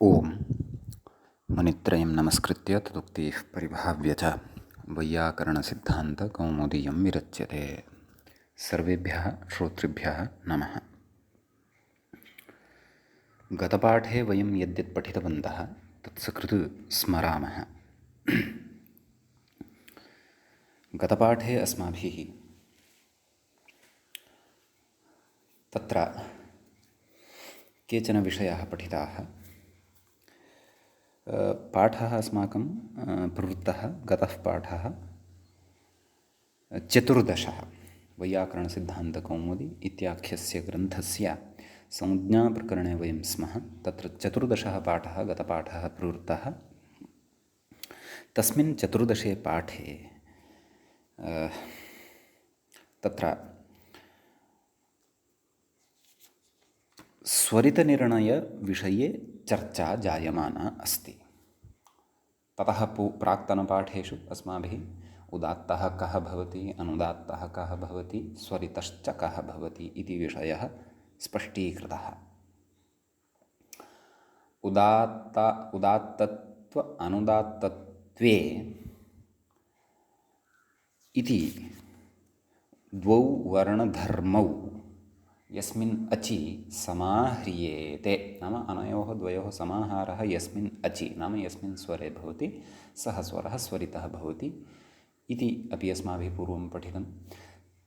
ओम मुनित्रयं नमस्कृत्य तदुक्तिः परिभाव्य च वैयाकरणसिद्धान्तकौमुदीयं विरच्यते। सर्वेभ्यः श्रोतृभ्यः नमः। गतपाठे वयं यद्यत् पठितवन्तः तत्सकृत् स्मरामः। गतपाठे अस्माभिः तत्र केचन विषयाः पठिताः। पाठः अस्माकं प्रवृत्तः गतः पाठः 14 वैयाकरणसिद्धान्तकौमुदी इत्याख्यस्य ग्रन्थस्य संज्ञाप्रकरणे वयं स्मः। तत्र 14 पाठः गतपाठः प्रवृत्तः। तस्मिन् 14 पाठे तत्र स्वरितनिर्णयविषये चर्चा जायमाना अस्ति। ततः प्राक्तनपाठेषु अस्माभिः उदात्तः कः भवति, अनुदात्तः कः भवति, स्वरितश्च कः भवति इति विषयः स्पष्टीकृतः। उदात्तत्व अनुदात्तत्वे इति द्वौ वर्णधर्मौ यस्मिन् अचि समाह्रियेते, नाम अनयोः द्वयोः समाहारः यस्मिन् अचि नाम यस्मिन् स्वरे भवति सः स्वरः स्वरितः भवति इति अपि अस्माभिः पूर्वं पठितं।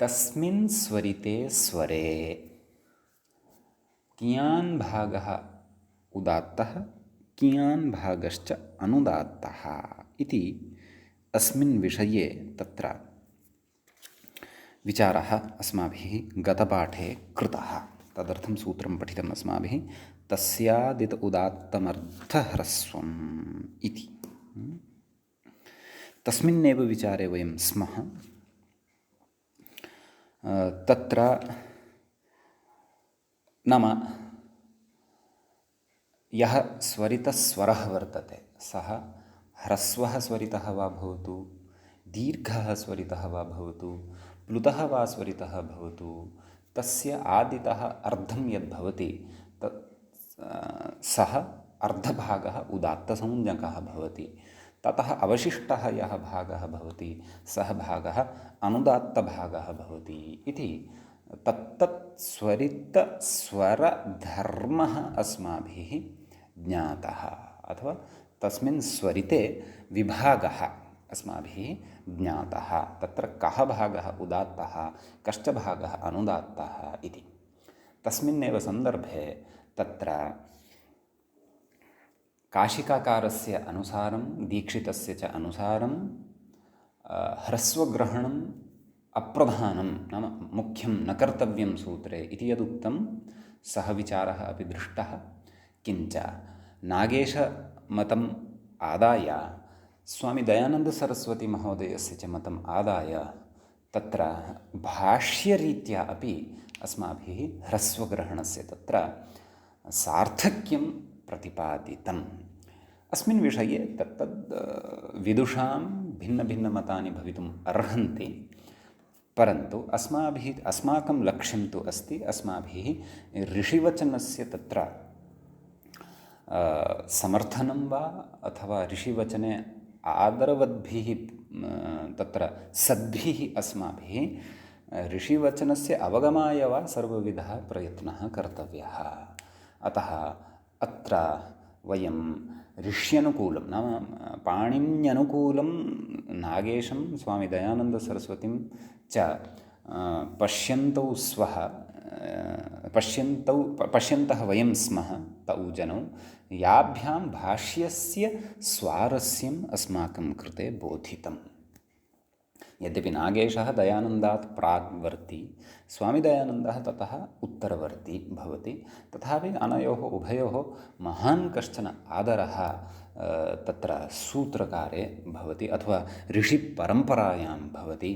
तस्मिन् स्वरिते स्वरे कियान् भागः उदात्तः कियान् भागश्च अनुदात्तः इति अस्मिन् विषये तत्र विचारः अस्माभिः गतपाठे कृतः। तदर्थं सूत्रं पठितम् अस्माभिः, तस्यादित उदात्तमर्थह्रस्वम् इति। तस्मिन्नेव विचारे वयं स्मः। तत्र नाम यः स्वरितस्वरः वर्तते सः ह्रस्वः स्वरितः वा भवतु, दीर्घः स्वरितः वा भवतु, प्लुतः वा स्वरितः भवतु, तस्य आदितः अर्धं यद्भवति सः अर्धभागः उदात्तसंज्ञकः भवति। ततः अवशिष्टः यः भागः भवति सः भागः अनुदात्तभागः भवति इति तत्तत् स्वरितस्वरधर्मः अस्माभिः ज्ञातः, अथवा तस्मिन् स्वरिते विभागः अस्माभिः ज्ञातः। तत्र कः भागः उदात्तः कश्च भागः अनुदात्तः इति। तस्मिन्नेव सन्दर्भे तत्र काशिकाकारस्य अनुसारं दीक्षितस्य च अनुसारं ह्रस्वग्रहणम् अप्रधानं नाम मुख्यं न कर्तव्यं सूत्रे इति यदुक्तं सः विचारः अपि दृष्टः। किञ्च नागेशमतम् आदाय स्वामी दयानन्दसरस्वती महोदयस्य च मतम् आदाय तत्र भाष्यरीत्या अपि अस्माभिः ह्रस्वग्रहणस्य तत्र सार्थक्यं प्रतिपादितम्। अस्मिन् विषये तत्तद् विदुषां भिन्नभिन्नमतानि भवितुम् अर्हन्ति, परन्तु अस्माकं लक्ष्यं तु अस्ति अस्माभिः ऋषिवचनस्य तत्र समर्थनं वा अथवा ऋषिवचने आदरवद्भिः तत्र सद्भिः अस्माभिः ऋषिवचनस्य अवगमाय वा सर्वविधः प्रयत्नः कर्तव्यः। अतः अत्र वयं ऋष्यनुकूलं नाम पाणिन्यनुकूलं नागेशं स्वामी दयानन्दसरस्वतीं च पश्यन्तः वयं स्मः तौ जनौ, याभ्यां भाष्यस्य स्वारस्यम् अस्माकं कृते बोधितम्। यद्यपि नागेशः दयानन्दात् प्राग्वर्ती, स्वामी दयानन्दः ततः उत्तरवर्ती भवति, तथापि अनयोः उभयोः महान् कश्चन आदरः तत्र सूत्रकारे भवति अथवा ऋषिपरम्परायां भवति।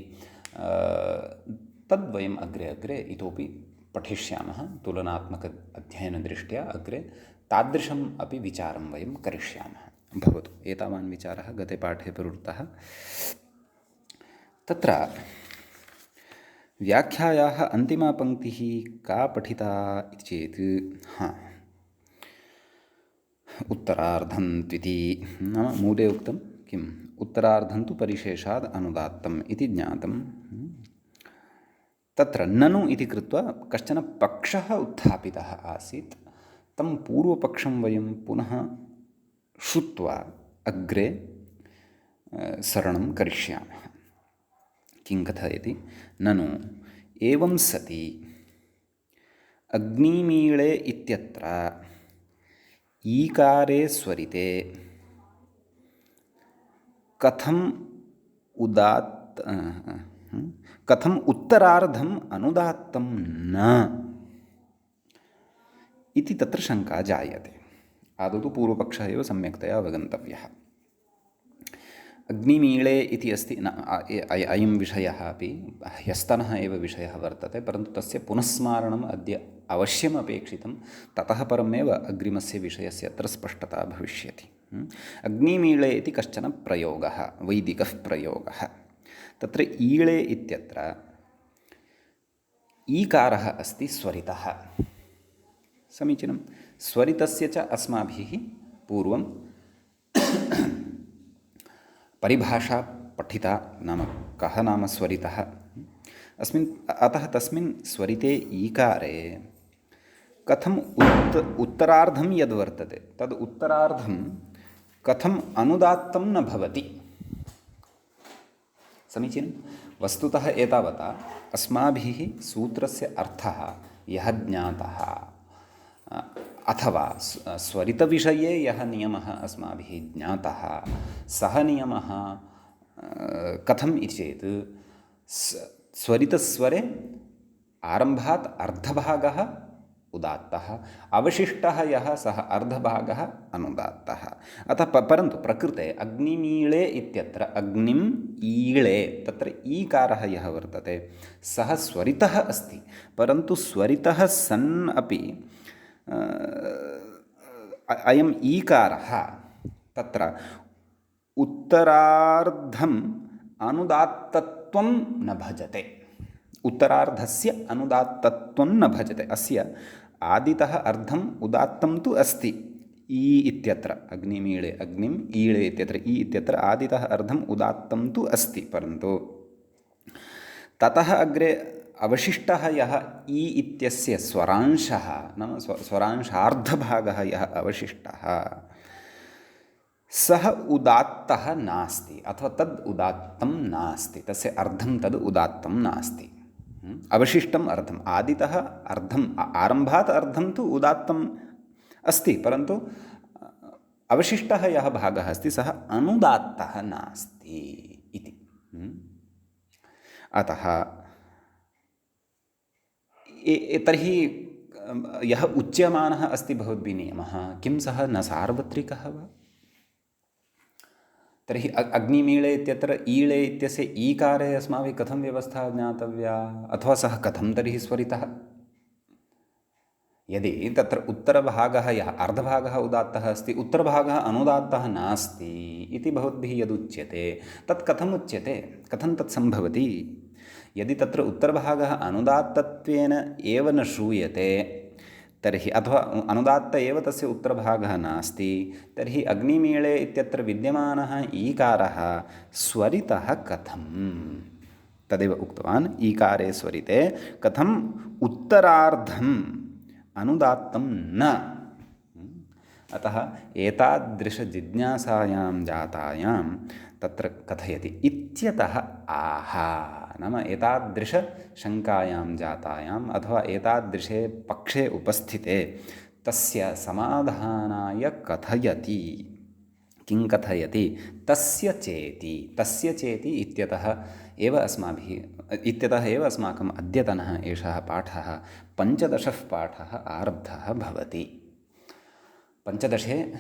तद्वयम् अग्रे अग्रे इतोपि पठिष्यामः। तुलनात्मक अध्ययनदृष्ट्या अग्रे तादृशम् अपि विचारं वयं करिष्यामः। भवतु, एतावान् विचारः गते पाठे प्रवृत्तः। तत्र व्याख्यायाः अन्तिमा पङ्क्तिः का पठिता इति चेत् उत्तरार्धन्त्विति नाम मूले उक्तं किम् उत्तरार्धं तु परिशेषाद् अनुदात्तम् इति ज्ञातं। तत्र ननु इति कृत्वा कश्चन पक्षः उत्थापितः आसीत्। तं पूर्वपक्षं वयं पुनः श्रुत्वा अग्रे सरणं करिष्यामः। किं कथयति ननु एवं सति अग्निमीळे इत्यत्र ईकारे स्वरिते कथम् कथम् उत्तरार्धम् अनुदात्तं न इति तत्र शङ्का जायते। आदौ तु पूर्वपक्षः एव सम्यक्तया अवगन्तव्यः। अग्निमीळे इति अस्ति अयं विषयः अपि ह्यस्तनः एव विषयः वर्तते, परन्तु तस्य पुनस्मारणम् अद्य अवश्यम् अपेक्षितं। ततः परमेव अग्रिमस्य विषयस्य अत्र स्पष्टता भविष्यति। अग्निमीळे इति कश्चन प्रयोगः, वैदिकः प्रयोगः। तत्र ईळे इत्यत्र ईकारः अस्ति स्वरितः। समीचीनं। स्वरितस्य च अस्माभिः पूर्वं परिभाषा पठिता, नाम कः नाम स्वरितः अतः तस्मिन् स्वरिते ईकारे कथम् उत्तरार्धं यद्वर्तते तद् उत्तरार्धं कथम् अनुदात्तं न भवति। समीचीनं। वस्तुतः एतावता अस्माभिः सूत्रस्य अर्थः यः ज्ञातः अथवा स्वरितविषये यः नियमः अस्माभिः ज्ञातः सः नियमः कथम् इति चेत् स्वरितस्वरे आरम्भात् अर्धभागः उदात्तः, अवशिष्टः यः सः अर्धभागः अनुदात्तः। अतः परन्तु प्रकृते अग्निमीळे इत्यत्र अग्निम् ईळे तत्र ईकारः यः वर्तते सः स्वरितः अस्ति, परन्तु स्वरितः सन् अपि अयम् ईकारः तत्र उत्तरार्धम् अनुदात्तत्वं न भजते। उत्तरार्धस्य अनुदात्तत्वं न भजते। अस्य आदितः अर्धम् उदात्तं तु अस्ति ई इत्यत्र अग्निमीळे अग्निम् ईळे इत्यत्र ई इत्यत्र आदितः अर्धम् उदात्तं तु अस्ति, परन्तु ततः अग्रे अवशिष्टः यः ई इत्यस्य स्वरांशः नाम स्वरांशार्धभागः यः अवशिष्टः सः उदात्तः नास्ति अथवा तद् उदात्तं नास्ति, तस्य अर्धं तद् उदात्तं नास्ति। अवशिष्टम् अर्धम् आदितः अर्धम् आरम्भात् अर्धं तु उदात्तम् अस्ति, परन्तु अवशिष्टः यः भागः अस्ति सः अनुदात्तः नास्ति इति। अतः तर्हि यः उच्यमानः अस्ति भवद्भिः नियमः किं सः न सार्वत्रिकः वा? तर्हि अग्निमीळे इत्यत्र ईळे इत्यस्य ईकारे अस्माभिः कथं व्यवस्था ज्ञातव्या, अथवा सः कथं तर्हि स्वरितः? यदि तत्र उत्तरभागः यः अर्धभागः उदात्तः अस्ति उत्तरभागः अनुदात्तः नास्ति इति भवद्भिः यदुच्यते तत् कथम् उच्यते, कथं तत् सम्भवति? यदि तत्र उत्तरभागः अनुदात्तत्वेन एव न श्रूयते तर्हि अथवा अनुदात्त एव तस्य उत्तरभागः नास्ति तर्हि अग्निमीळे इत्यत्र विद्यमानः ईकारः स्वरितः कथम्? तदेव उक्तवान् ईकारे स्वरिते कथम् उत्तरार्धम् अनुदात्तं न। अतः एतादृशजिज्ञासायां जातायां तत्र कथयति इत्यतः आह, नाम एतादृशशङ्कायां जातायाम् अथवा एतादृशे पक्षे उपस्थिते तस्य समाधानाय कथयति। किं कथयति? तस्य चेति इत्यतः एव अस्माकम् अद्यतनः एषः पाठः 15 पाठः आरब्धः भवति। 15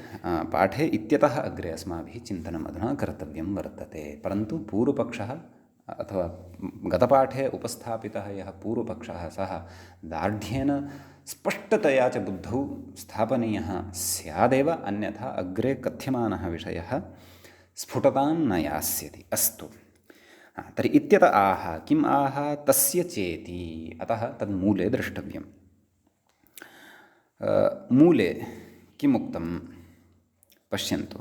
पाठे इत्यतः अग्रे अस्माभिः चिन्तनम् अधुना कर्तव्यं वर्तते। परन्तु पूर्वपक्षः अथवा गतपाठे उपस्थापितः यः पूर्वपक्षः सः दार्ढ्येन स्पष्टतया च बुद्धौ स्थापनीयः स्यादेव, अन्यथा अग्रे कथ्यमानः विषयः स्फुटतां न यास्यति। अस्तु, तर्हि इत्यत आह, किम् आह? तस्य चेति। अतः तन्मूले द्रष्टव्यं। मूले किमुक्तं? पश्यन्तु,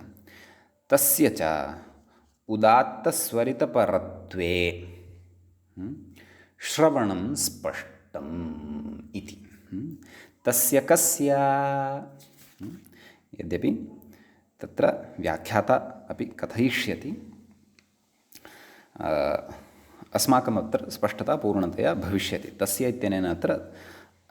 तस्य च उदात्तस्वरितपरत्वे श्रवणं स्पष्टम् इति। तस्य कस्य, यद्यपि तत्र व्याख्याता अपि कथयिष्यति, अस्माकम् अत्र स्पष्टता पूर्णतया भविष्यति। तस्य इत्यनेन अत्र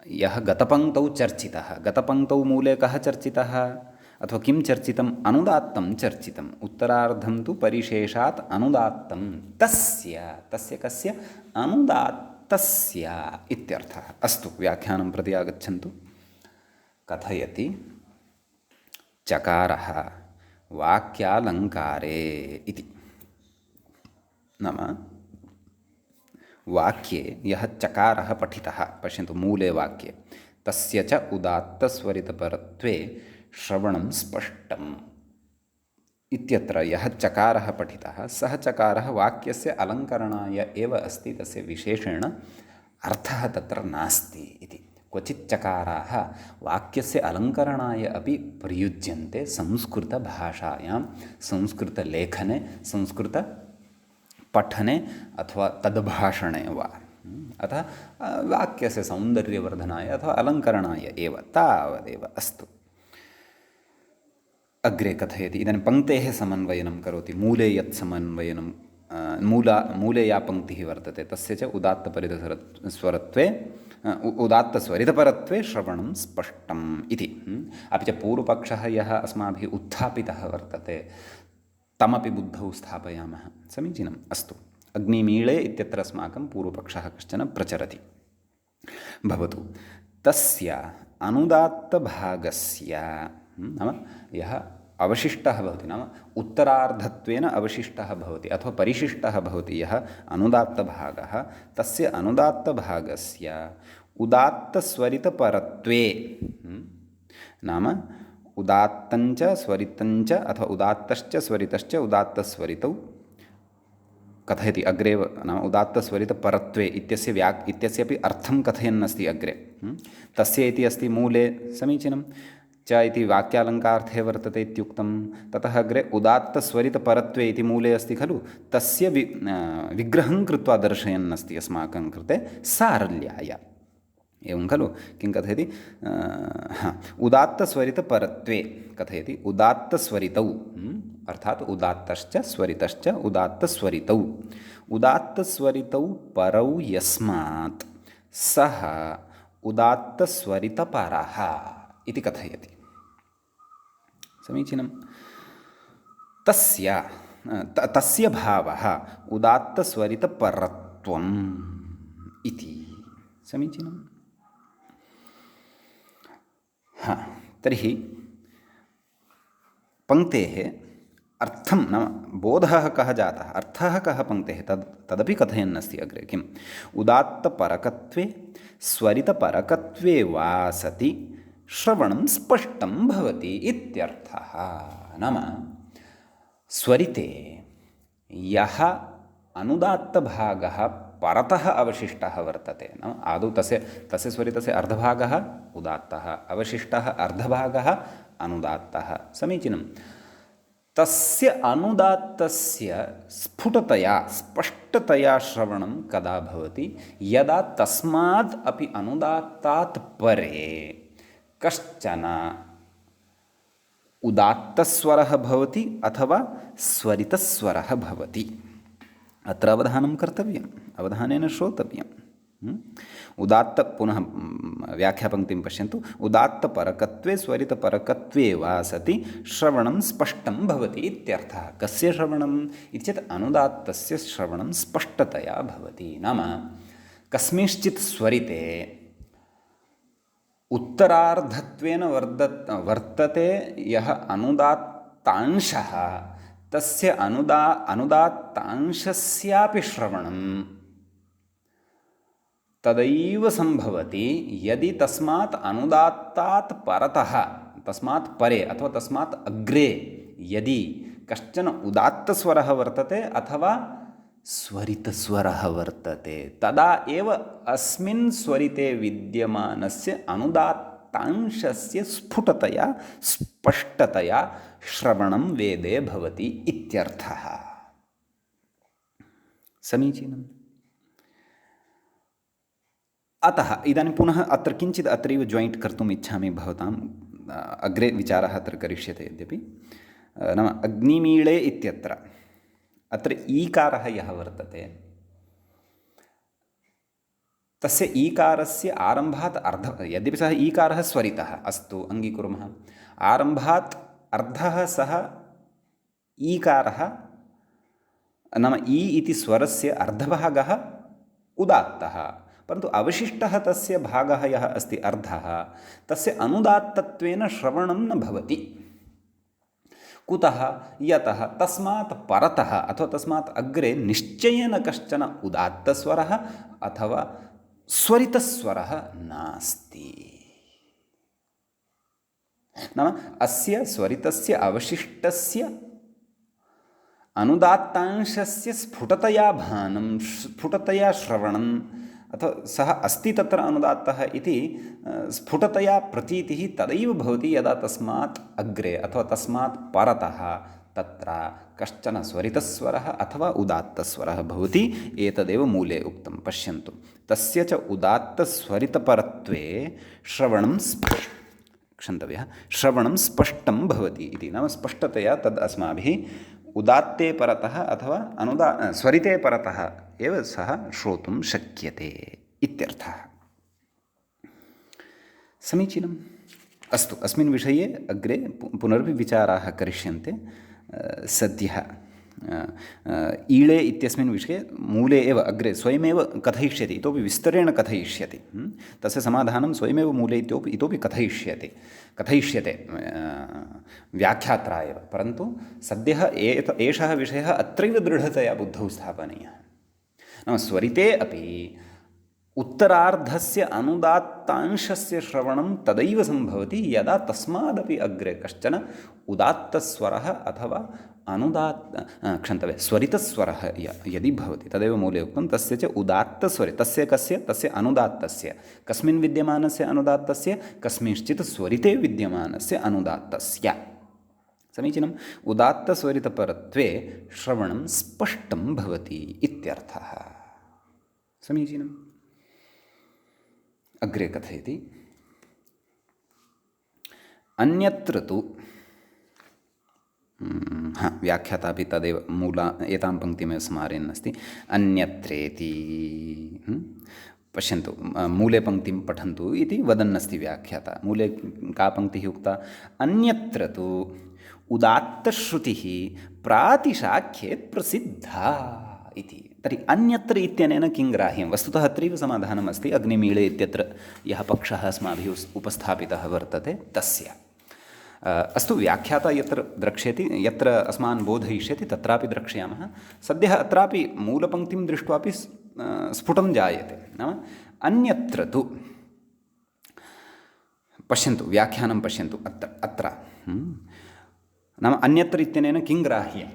यः गतपङ्क्तौ चर्चितः, गतपङ्क्तौ मूले कः चर्चितः अथवा किं चर्चितम्, अनुदात्तं चर्चितम्। उत्तरार्धं तु परिशेषात् अनुदात्तं तस्य, तस्य कस्य, अनुदात्तस्य इत्यर्थः। अस्तु, व्याख्यानं प्रति आगच्छन्तु। कथयति, चकारः वाक्यालङ्कारे इति। नाम वाक्ये यः चकारः पठितः, पश्यन्तु मूले वाक्ये, तस्य च उदात्तस्वरितपरत्वे श्रवणं स्पष्टम् इत्यत्र यः चकारः पठितः सः चकारः वाक्यस्य अलङ्करणाय एव अस्ति, तस्य विशेषेण अर्थः तत्र नास्ति इति। क्वचित् चकाराः वाक्यस्य अलङ्करणाय अपि प्रयुज्यन्ते संस्कृतभाषायां, संस्कृतलेखने, संस्कृतपठने अथवा तद्भाषणे वा। अतः वाक्यस्य सौन्दर्यवर्धनाय अथवा अलङ्करणाय एव, तावदेव। अस्तु, अग्रे कथयति, इदानीं पङ्क्तेः समन्वयनं करोति। मूले यत् समन्वयनं, मूले या पङ्क्तिः वर्तते तस्य च उदात्तस्वरितपरत्वे श्रवणं स्पष्टम् इति। अपि च पूर्वपक्षः यः अस्माभिः उत्थापितः वर्तते तमपि बुद्धौ स्थापयामः। समीचीनम्। अस्तु, अग्निमीळे इत्यत्र अस्माकं पूर्वपक्षः कश्चन प्रचरति। भवतु, तस्य अनुदात्तभागस्य, नाम यः अवशिष्टः भवति, नाम उत्तरार्धत्वेन अवशिष्टः भवति अथवा परिशिष्टः भवति यः अनुदात्तभागः, तस्य अनुदात्तभागस्य उदात्तस्वरितपरत्वे, नाम उदात्तञ्च स्वरितञ्च अथवा उदात्तश्च स्वरितश्च उदात्तस्वरितौ कथयति अग्रे, नाम उदात्तस्वरितपरत्वे इत्यस्यापि अर्थं कथयन्नस्ति अग्रे। तस्य इति अस्ति मूले, समीचीनं। च इति वाक्यालङ्कार्थे वर्तते इत्युक्तं। ततः अग्रे उदात्तस्वरितपरत्वे इति मूले अस्ति खलु, तस्य विग्रहं कृत्वा दर्शयन्नस्ति अस्माकं कृते सारल्याय। एवं खलु, किं कथयति, उदात्तस्वरितपरत्वे कथयति, उदात्तस्वरितौ, अर्थात् उदात्तश्च स्वरितश्च उदात्तस्वरितौ, उदात्तस्वरितौ परौ यस्मात् सः उदात्तस्वरितपरः इति कथयति। समीचीनं। तस्य भावः उदात्तस्वरितपरत्वम् इति। समीचीनम्। तर्हि पङ्क्तेः अर्थं, नाम बोधः कः जातः, अर्थः कः पङ्क्तेः, तदपि कथयन्नस्ति अग्रे। किम्, उदात्तपरकत्वे स्वरितपरकत्वे वा सति श्रवणं स्पष्टं भवति इत्यर्थः। नाम स्वरिते यः अनुदात्तभागः परतः अवशिष्टः वर्तते, नाम आदौ तस्य स्वरितस्य अर्धभागः उदात्तः, अवशिष्टः अर्धभागः अनुदात्तः। समीचीनं। तस्य अनुदात्तस्य स्फुटतया स्पष्टतया श्रवणं कदा भवति, यदा तस्माद् अपि अनुदात्तात् परे कश्चन उदात्तस्वरः भवति अथवा स्वरितस्वरः भवति। अत्र अवधानं कर्तव्यम्, अवधानेन श्रोतव्यम्। उदात्त, पुनः व्याख्यापङ्क्तिं पश्यन्तु, उदात्तपरकत्वे स्वरितपरकत्वे वा सति श्रवणं स्पष्टं भवति इत्यर्थः। कस्य श्रवणम् इति चेत् अनुदात्तस्य श्रवणं स्पष्टतया भवति। नाम कस्मिंश्चित् स्वरिते उत्तरार्धत्वेन वर्तते यः अनुदात्तांशः, तस्य अनुदात्तांशस्यापि श्रवणं तदैव सम्भवति यदि तस्मात् अनुदात्तात् परतः, तस्मात् परे अथवा तस्मात् अग्रे यदि कश्चन उदात्तस्वरः वर्तते अथवा स्वरितस्वरः वर्तते, तदा एव अस्मिन् स्वरिते विद्यमानस्य अनुदात्तांशस्य स्फुटतया स्पष्टतया श्रवणं वेदे भवति इत्यर्थः। समीचीनम्। अतः इदानीं पुनः अत्र किञ्चित् अत्रैव जायिण्ट् कर्तुम् इच्छामि भवताम्। अग्रे विचारः अत्र करिष्यते यद्यपि नाम अग्निमीळे इत्यत्र अत्र ईकारः यः वर्तते तस्य ईकारस्य आरम्भात् यद्यपि सः ईकारः स्वरितः अस्तु अङ्गीकुर्मः, आरम्भात् अर्धः सः ईकारः नाम ई इति स्वरस्य अर्धभागः उदात्तः, परन्तु अवशिष्टः तस्य भागः यः अस्ति अर्धः तस्य अनुदात्तत्वेन श्रवणं न भवति। कुतः? यतः तस्मात् परतः अथवा तस्मात् अग्रे निश्चयेन कश्चन उदात्तस्वरः अथवा स्वरितस्वरः नास्ति। नाम अस्य स्वरितस्य अवशिष्टस्य अनुदात्तांशस्य स्फुटतया भानं, स्फुटतया श्रवणम् अथवा सः अस्ति तत्र अनुदात्तः इति स्फुटतया प्रतीतिः तदैव भवति यदा तस्मात् अग्रे अथवा तस्मात् परतः तत्र कश्चन स्वरितस्वरः अथवा उदात्तस्वरः भवति। एतदेव मूले उक्तं। पश्यन्तु, तस्य च उदात्तस्वरितपरत्वे श्रवणं स्पष्टं भवति इति। नाम स्पष्टतया तद् अस्माभिः उदात्ते परतः अथवा स्वरिते परतः एव सः श्रोतुं शक्यते इत्यर्थः। समीचीनम्। अस्तु, अस्मिन् विषये अग्रे पुनरपि विचाराः करिष्यन्ते। सद्यः ईळे इत्यस्मिन् विषये मूले एव अग्रे स्वयमेव कथयिष्यति, इतोपि विस्तरेण कथयिष्यति। तस्य समाधानं स्वयमेव मूले इतोपि कथयिष्यते व्याख्यात्रा एव। परन्तु सद्यः एषः विषयः अत्रैव दृढतया बुद्धौ स्थापनीयः। नाम स्वरिते अपि उत्तरार्धस्य अनुदात्तांशस्य श्रवणं तदैव सम्भवति यदा तस्मादपि अग्रे कश्चन उदात्तस्वरः अथवा स्वरितस्वरः यदि भवति। तदेव मूले उक्तं। तस्य च उदात्तस्वरे तस्य अनुदात्तस्य कस्मिन् विद्यमानस्य अनुदात्तस्य कस्मिंश्चित् स्वरिते विद्यमानस्य अनुदात्तस्य। समीचीनम्। उदात्तस्वरितपरत्वे श्रवणं स्पष्टं भवति इत्यर्थः। समीचीनम्। अग्रे कथयति, अन्यत्र तु व्याख्याता अपि तदेव मूला एतां पङ्क्तिमेव स्मारयन्नस्ति। अन्यत्रेति पश्यन्तु, मूले पङ्क्तिं पठन्तु इति वदन्नस्ति व्याख्याता। मूले का पङ्क्तिः उक्ता? अन्यत्र तु उदात्तश्रुतिः प्रातिशाख्ये प्रसिद्धा इति। तर्हि अन्यत्र इत्यनेन किं ग्राह्यं? वस्तुतः अत्रैव समाधानम् अस्ति। अग्निमीळे इत्यत्र यः पक्षः अस्माभिः उपस्थापितः वर्तते तस्य। अस्तु, व्याख्याता यत्र द्रक्ष्यति, यत्र अस्मान् बोधयिष्यति तत्रापि द्रक्ष्यामः। सद्यः अत्रापि मूलपङ्क्तिं दृष्ट्वापि स्फुटं जायते। नाम अन्यत्र तु पश्यन्तु, व्याख्यानं पश्यन्तु अत्र नाम अन्यत्र इत्यनेन किं ग्राह्यं?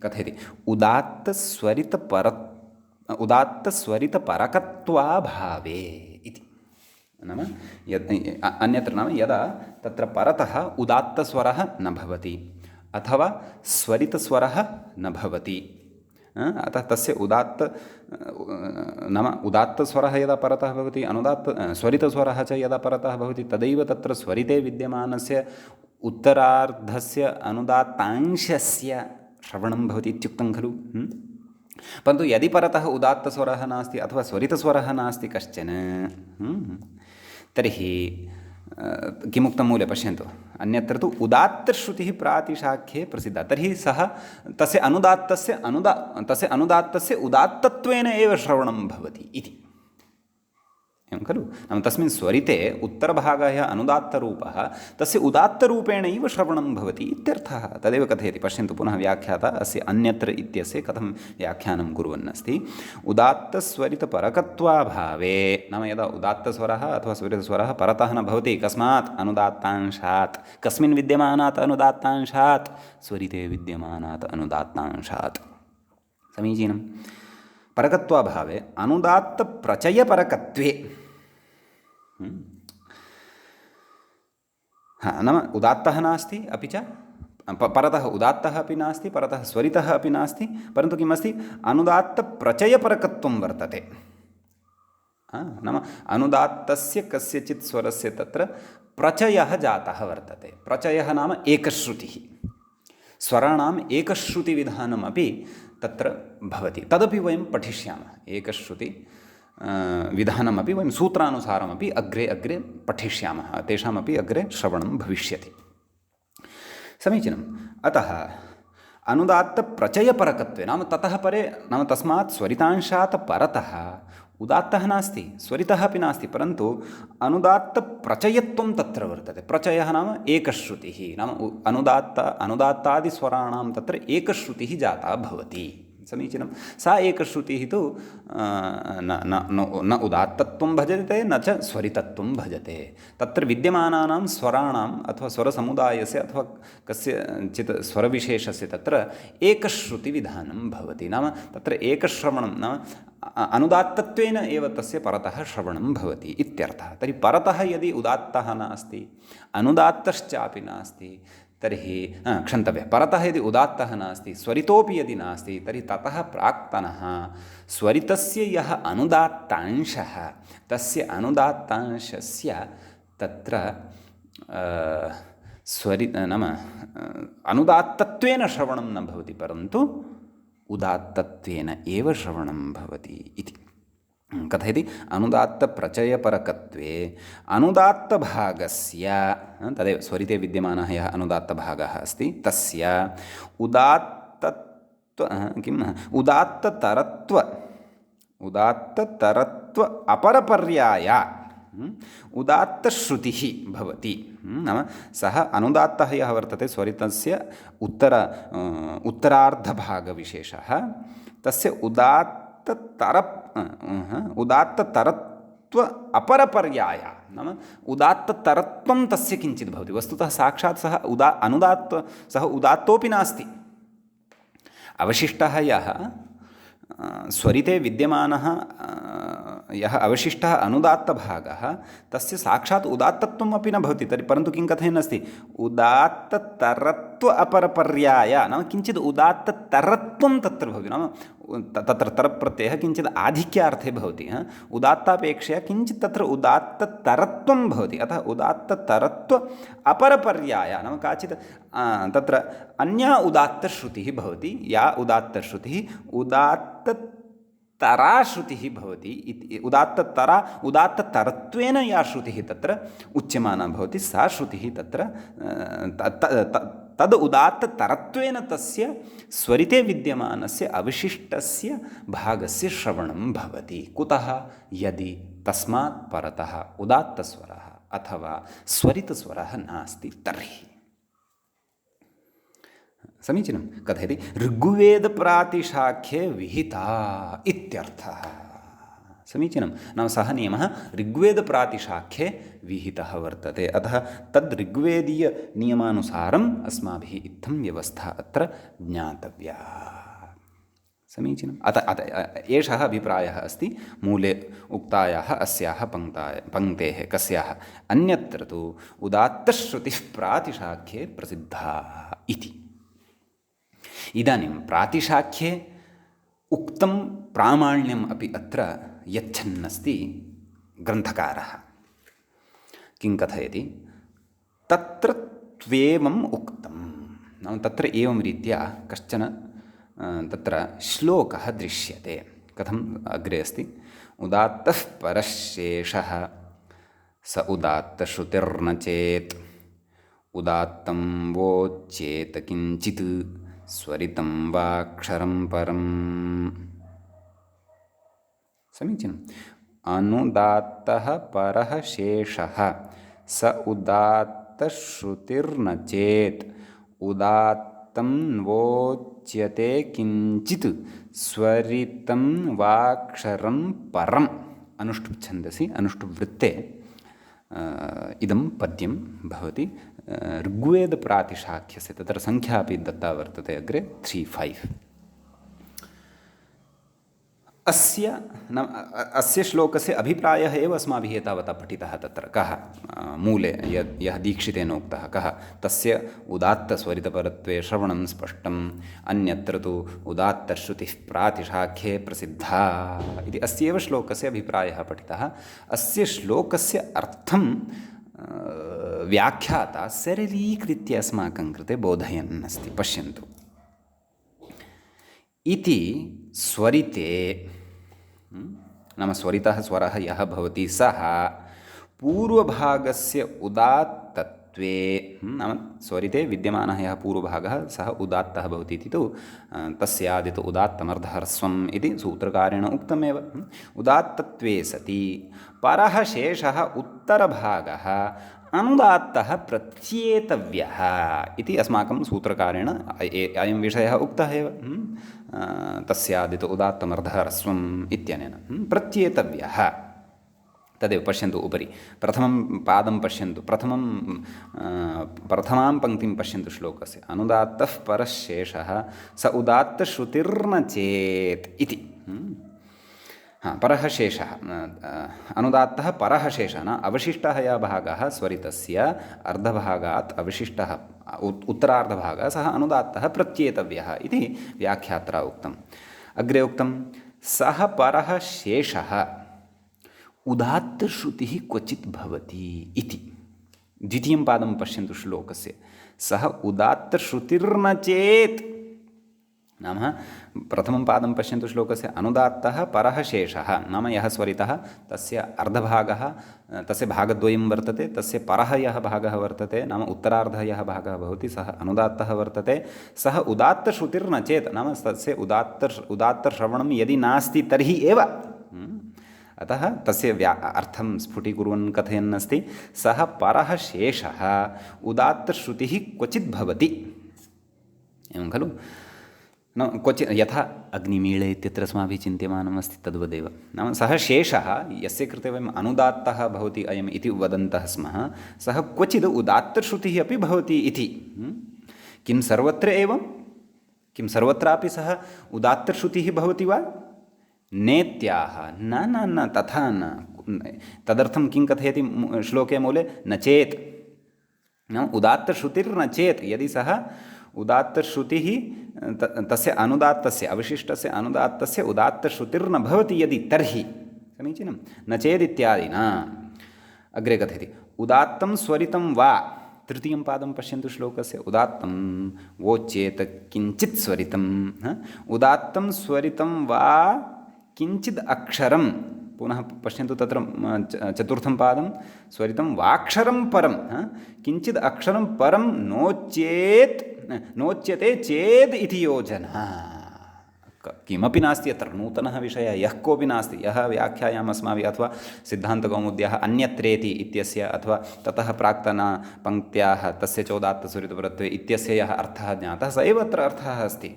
कथयति, उदात्तस्वरितपरकत्वाभावे इति। नाम अन्यत्र नाम यदा तत्र परतः उदात्तस्वरः न भवति अथवा स्वरितस्वरः न भवति, अतः तस्य उदात्तस्वरः यदा परतः भवति, स्वरितस्वरः च यदा परतः भवति, तदैव तत्र स्वरिते विद्यमानस्य उत्तरार्धस्य अनुदात्तांशस्य श्रवणं भवति इत्युक्तं खलु। परन्तु यदि परतः उदात्तस्वरः नास्ति अथवा स्वरितस्वरः नास्ति कश्चन, तर्हि किमुक्तं मूले? पश्यन्तु, अन्यत्र तु उदात्तश्रुतिः प्रातिशाख्ये प्रसिद्धा। तर्हि सः तस्य अनुदात्तस्य उदात्तत्वेन एव श्रवणं भवति इति। एवं खलु। नाम तस्मिन् स्वरिते उत्तरभागः यः अनुदात्तरूपः तस्य उदात्तरूपेणैव श्रवणं भवति इत्यर्थः। तदेव कथयति। पश्यन्तु पुनः व्याख्याता अस्य अन्यत्र इत्यस्य कथं व्याख्यानं कुर्वन्नस्ति। उदात्तस्वरितपरकत्वाभावे, नाम यदा उदात्तस्वरः अथवा स्वरितस्वरः परतः न भवति, कस्मात्? अनुदात्तांशात्। कस्मिन् विद्यमानात् अनुदात्तांशात्? स्वरिते विद्यमानात् अनुदात्तांशात्। समीचीनं। परकत्वाभावे अनुदात्तप्रचयपरकत्वे हा नाम उदात्तः नास्ति, अपि च परतः उदात्तः अपि नास्ति, परतः स्वरितः अपि नास्ति, परन्तु किमस्ति, अनुदात्तप्रचयपरकत्वं वर्तते। नाम अनुदात्तस्य कस्यचित् स्वरस्य तत्र प्रचयः जातः वर्तते। प्रचयः नाम एकश्रुतिः। स्वराणाम् एकश्रुतिविधानमपि तत्र भवति, तदपि वयं पठिष्यामः। एकश्रुति विधानमपि वयं सूत्रानुसारमपि अग्रे अग्रे पठिष्यामः, तेषामपि अग्रे श्रवणं भविष्यति। समीचीनम्। अतः अनुदात्तप्रचयपरकत्वे नाम ततः परे नाम तस्मात् स्वरितांशात् परतः उदात्तः नास्ति, स्वरितः अपि नास्ति, परन्तु अनुदात्तप्रचयत्वं तत्र वर्तते। प्रचयः नाम एकश्रुतिः, नाम अनुदात्तादिस्वराणां तत्र एकश्रुतिः जाता भवति। समीचीनं। सा एकश्रुतिः तु न उदात्तत्वं भजते न च स्वरितत्वं भजते। तत्र विद्यमानानां स्वराणाम् अथवा स्वरसमुदायस्य अथवा कस्यचित् स्वरविशेषस्य तत्र एकश्रुतिविधानं भवति। नाम तत्र एकश्रवणं नाम अनुदात्तत्वेन एव तस्य परतः श्रवणं भवति इत्यर्थः। तर्हि परतः यदि उदात्तः नास्ति, अनुदात्तश्चापि नास्ति, तर्हि क्षन्तव्यः, परतः यदि उदात्तः नास्ति, स्वरितोपि यदि नास्ति, तर्हि ततः प्राक्तनः स्वरितस्य यः अनुदात्तांशः, तस्य अनुदात्तांशस्य तत्र नाम अनुदात्तत्वेन श्रवणं न भवति, परन्तु उदात्तत्वेन एव श्रवणं भवति इति कथयति। अनुदात्तप्रचयपरकत्वे अनुदात्तभागस्य, तदेव स्वरिते विद्यमानः यः अनुदात्तभागः अस्ति तस्य उदात्ततरत्व अपरपर्याय उदात्तश्रुतिः भवति। नाम सः अनुदात्तः यः वर्तते स्वरितस्य उत्तरार्धभागविशेषः, तस्य उदात्ततरत्व अपरपर्याय नाम उदात्ततरत्वं तस्य किञ्चित् भवति। वस्तुतः साक्षात् सः सः उदात्तोपि नास्ति। अवशिष्टः यः स्वरिते विद्यमानः यः अवशिष्टः अनुदात्तभागः, तस्य साक्षात् उदात्तत्वम् अपि न भवति। तर्हि परन्तु किं कथयन् अस्ति, उदात्ततरत्व अपरपर्याय नाम किञ्चित् उदात्ततरत्वं तत्र भवति। नाम तत्र तरप्रत्ययः किञ्चित् आधिक्यार्थे भवति, उदात्तापेक्षया किञ्चित् तत्र उदात्ततरत्वं भवति। अतः उदात्ततरत्व अपरपर्याय नाम काचित् तत्र अन्या उदात्तश्रुतिः भवति, या उदात्तश्रुतिः उदात्ततराश्रुतिः भवति इति। उदात्ततरत्वेन या श्रुतिः तत्र उच्यमाना भवति, सा श्रुतिः तत्र तद् उदात्ततरत्वेन तस्य स्वरिते विद्यमानस्य अवशिष्टस्य भागस्य श्रवणं भवति। कुतः? यदि तस्मात् परतः उदात्तस्वरः अथवा स्वरितस्वरः नास्ति तर्हि। समीचीनं। कथयति ऋग्वेदप्रातिशाख्ये विहिता इत्यर्थः। समीचीनं। नाम सः नियमः ऋग्वेदप्रातिशाख्ये विहितः वर्तते। अतः तद् ऋग्वेदीयनियमानुसारम् अस्माभिः इत्थं व्यवस्था अत्र ज्ञातव्या। समीचीनम्। एषः अभिप्रायः अस्ति मूले उक्तायाः अस्याः पङ्क्तेः कस्याः, अन्यत्र तु उदात्तश्रुतिः प्रातिशाख्ये प्रसिद्धा इति। इदानीं प्रातिशाख्ये उक्तं प्रामाण्यम् अपि अत्र यच्छन्नस्ति ग्रन्थकारः। किं कथयति, तत्र त्वेवम् उक्तं नाम तत्र एवं रीत्या कश्चन तत्र श्लोकः दृश्यते। कथम्? अग्रे अस्ति, उदात्तः परशेषः स उदात्तश्रुतिर्न चेत् उदात्तं वोच्येत किञ्चित् स्वरितं वाक्षरं परम्। समीचीनम्। अनुदात्तः परः शेषः स उदात्तश्रुतिर्न चेत् उदात्तं वोच्यते किञ्चित् स्वरितं वाक्षरं परम्। अनुष्टुप् छन्दसि अनुष्टुप्वृत्ते इदं पद्यं भवति। ऋग्वेदप्रातिशाख्यस्य तत्र संख्या अपि दत्ता वर्तते अग्रे 3-5। अस्य नाम अस्य श्लोकस्य अभिप्रायः एव अस्माभिः एतावता पठितः तत्र कः मूले यः दीक्षितेनोक्तः कः तस्य उदात्तस्वरितपरत्वे श्रवणं स्पष्टम् अन्यत्र तु उदात्तश्रुतिः प्रातिशाख्ये प्रसिद्धा इति अस्यैव श्लोकस्य अभिप्रायः पठितः। अस्य श्लोकस्य अर्थं व्याख्याता सरलीकृत्य अस्माकं कृते बोधयन् अस्ति। पश्यन्तु, इति स्वरिते नाम स्वरितः स्वरः यः भवति सः पूर्वभागस्य उदात्तत्वे नाम स्वरिते विद्यमानः यः पूर्वभागः सः उदात्तः भवति इति तु तस्यादितु उदात्तमर्धह्रस्वम् इति सूत्रकारेण उक्तमेव। उदात्तत्वे सति परः शेषः उत्तरभागः अनुदात्तः प्रत्येतव्यः इति अस्माकं सूत्रकारेण अयं विषयः उक्तः एव। तस्यादितु उदात्तमर्धह्रस्वम् इत्यनेन प्रत्येतव्यः तदेव। पश्यन्तु उपरि प्रथमं पादं पश्यन्तु, प्रथमां पङ्क्तिं पश्यन्तु श्लोकस्य। अनुदात्तः परः शेषः स उदात्तश्रुतिर्न चेत् इति। परः शेषः अनुदात्तः परः शेषः न अवशिष्टः यः भागः स्वरितस्य अर्धभागात् अवशिष्टः उत्तरार्धभागः सः अनुदात्तः प्रत्येतव्यः इति व्याख्यात्रा उक्तम्। अग्रे उक्तं सः परः शेषः उदात्तश्रुतिः क्वचित् भवति इति। द्वितीयं पादं पश्यन्तु श्लोकस्य। सः उदात्तश्रुतिर्न चेत् नाम प्रथमं पादं पश्यन्तु श्लोकस्य। अनुदात्तः परः शेषः नाम यः स्वरितः तस्य अर्धभागः तस्य भागद्वयं वर्तते, तस्य परः यः भागः वर्तते नाम उत्तरार्धः यः भागः भवति सः अनुदात्तः वर्तते। सः उदात्तश्रुतिर्न चेत् नाम तस्य उदात्तश्रवणं यदि नास्ति तर्हि एव अतः तस्य अर्थं स्फुटीकुर्वन् कथयन् अस्ति। सः परः शेषः उदात्तश्रुतिः क्वचित् भवति, एवं खलु न क्वचित् यथा अग्निमीळे इत्यत्र अस्माभिः चिन्त्यमानम् अस्ति तद्वदेव। नाम सः शेषः यस्य कृते वयम् अनुदात्तः भवति अयम् इति वदन्तः स्मः सः क्वचित् उदात्तश्रुतिः अपि भवति इति। किं सर्वत्र एवं? किं सर्वत्रापि सः उदात्तश्रुतिः भवति वा? नेत्याह न न न तथा न। तदर्थं किं कथयति श्लोके मूले? न चेत् नाम उदात्तश्रुतिर्न चेत् यदि सः उदात्तश्रुतिः तस्य अनुदात्तस्य अवशिष्टस्य अनुदात्तस्य उदात्तश्रुतिर्न भवति यदि तर्हि समीचीनं। न चेदित्यादिना। अग्रे कथयति उदात्तं स्वरितं वा। तृतीयं पादं पश्यन्तु श्लोकस्य। उदात्तं वोच्येत किञ्चित् स्वरितं उदात्तं स्वरितं वा किञ्चित् अक्षरं। पुनः पश्यन्तु तत्र चतुर्थं पादं स्वरितं वाक्षरं परं किञ्चित् अक्षरं परं नोच्यते चेद् इति योजना। किमपि नास्ति अत्र नूतनः विषयः यः कोऽपि नास्ति। यः व्याख्यायाम् अस्माभिः अथवा सिद्धान्तकौमुद्याः अन्यत्रेति इत्यस्य अथवा ततः प्राक्तना पङ्क्त्याः तस्य चोदात्तस्वरितपरत्वे इत्यस्य यः अर्थः ज्ञातः स एव अत्र अर्थः अस्ति।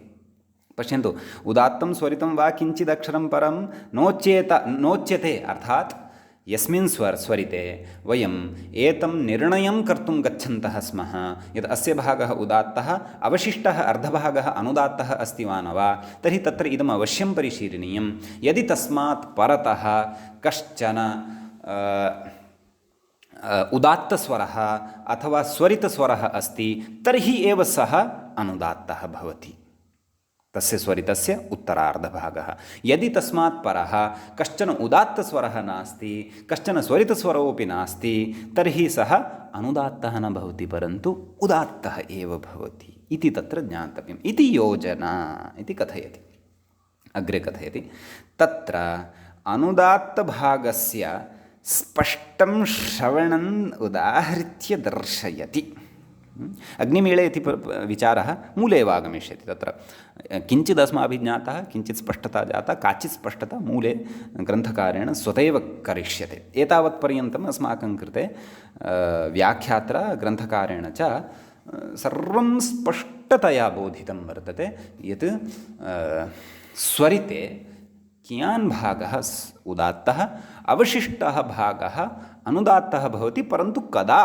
पश्यन्तु उदात्तं स्वरितं वा किञ्चिदक्षरं परं नोच्यते अर्थात् यस्मिन् स्वरिते वयम् एतं निर्णयं कर्तुं गच्छन्तः स्मः यत् अस्य भागः उदात्तः अवशिष्टः अर्धभागः अनुदात्तः अस्ति वा न वा, तर्हि तत्र इदम् अवश्यं परिशीलनीयं। यदि तस्मात् परतः कश्चन उदात्तस्वरः अथवा स्वरितस्वरः अस्ति तर्हि एव सः अनुदात्तः भवति तस्य स्वरितस्य उत्तरार्धभागः। यदि तस्मात् परः कश्चन उदात्तस्वरः नास्ति कश्चन स्वरितस्वरोऽपि नास्ति तर्हि सः अनुदात्तः न भवति परन्तु उदात्तः एव भवति इति तत्र ज्ञातव्यम् इति योजना इति कथयति। अग्रे कथयति तत्र अनुदात्तभागस्य स्पष्टं श्रवणम् उदाहृत्य दर्शयति। अग्निमीळे इति विचारः मूले एव आगमिष्यति। तत्र किञ्चित् अस्माभिः ज्ञातः किञ्चित् स्पष्टता जाता, काचित् स्पष्टता मूले ग्रन्थकारेण स्वतः करिष्यते। एतावत्पर्यन्तम् अस्माकं कृते व्याख्यात्रा ग्रन्थकारेण च सर्वं स्पष्टतया बोधितं वर्तते यत् स्वरिते कियान् भागः उदात्तः अवशिष्टः भागः अनुदात्तः भवति परन्तु कदा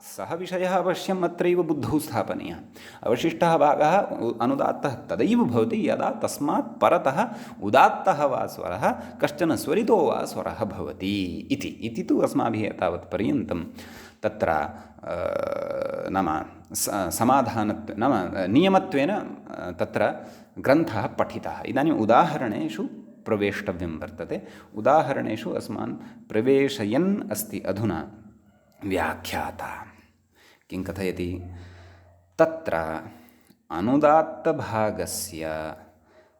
सः विषयः अवश्यम् अत्रैव बुद्धौ स्थापनीयः। अवशिष्टः भागः अनुदात्तः तदैव भवति यदा तस्मात् परतः उदात्तः वा स्वरः कश्चन स्वरितो वा स्वरः भवति इति तु अस्माभिः तावत् पर्यन्तं तत्र नाम समाधानत्वेन नाम नियमत्वेन तत्र ग्रन्थः पठितः। इदानीम् उदाहरणेषु प्रवेष्टव्यं वर्तते। उदाहरणेषु अस्मान् प्रवेशयन् अस्ति अधुना व्याख्याता। किं कथयति? तत्र अनुदात्तभागस्य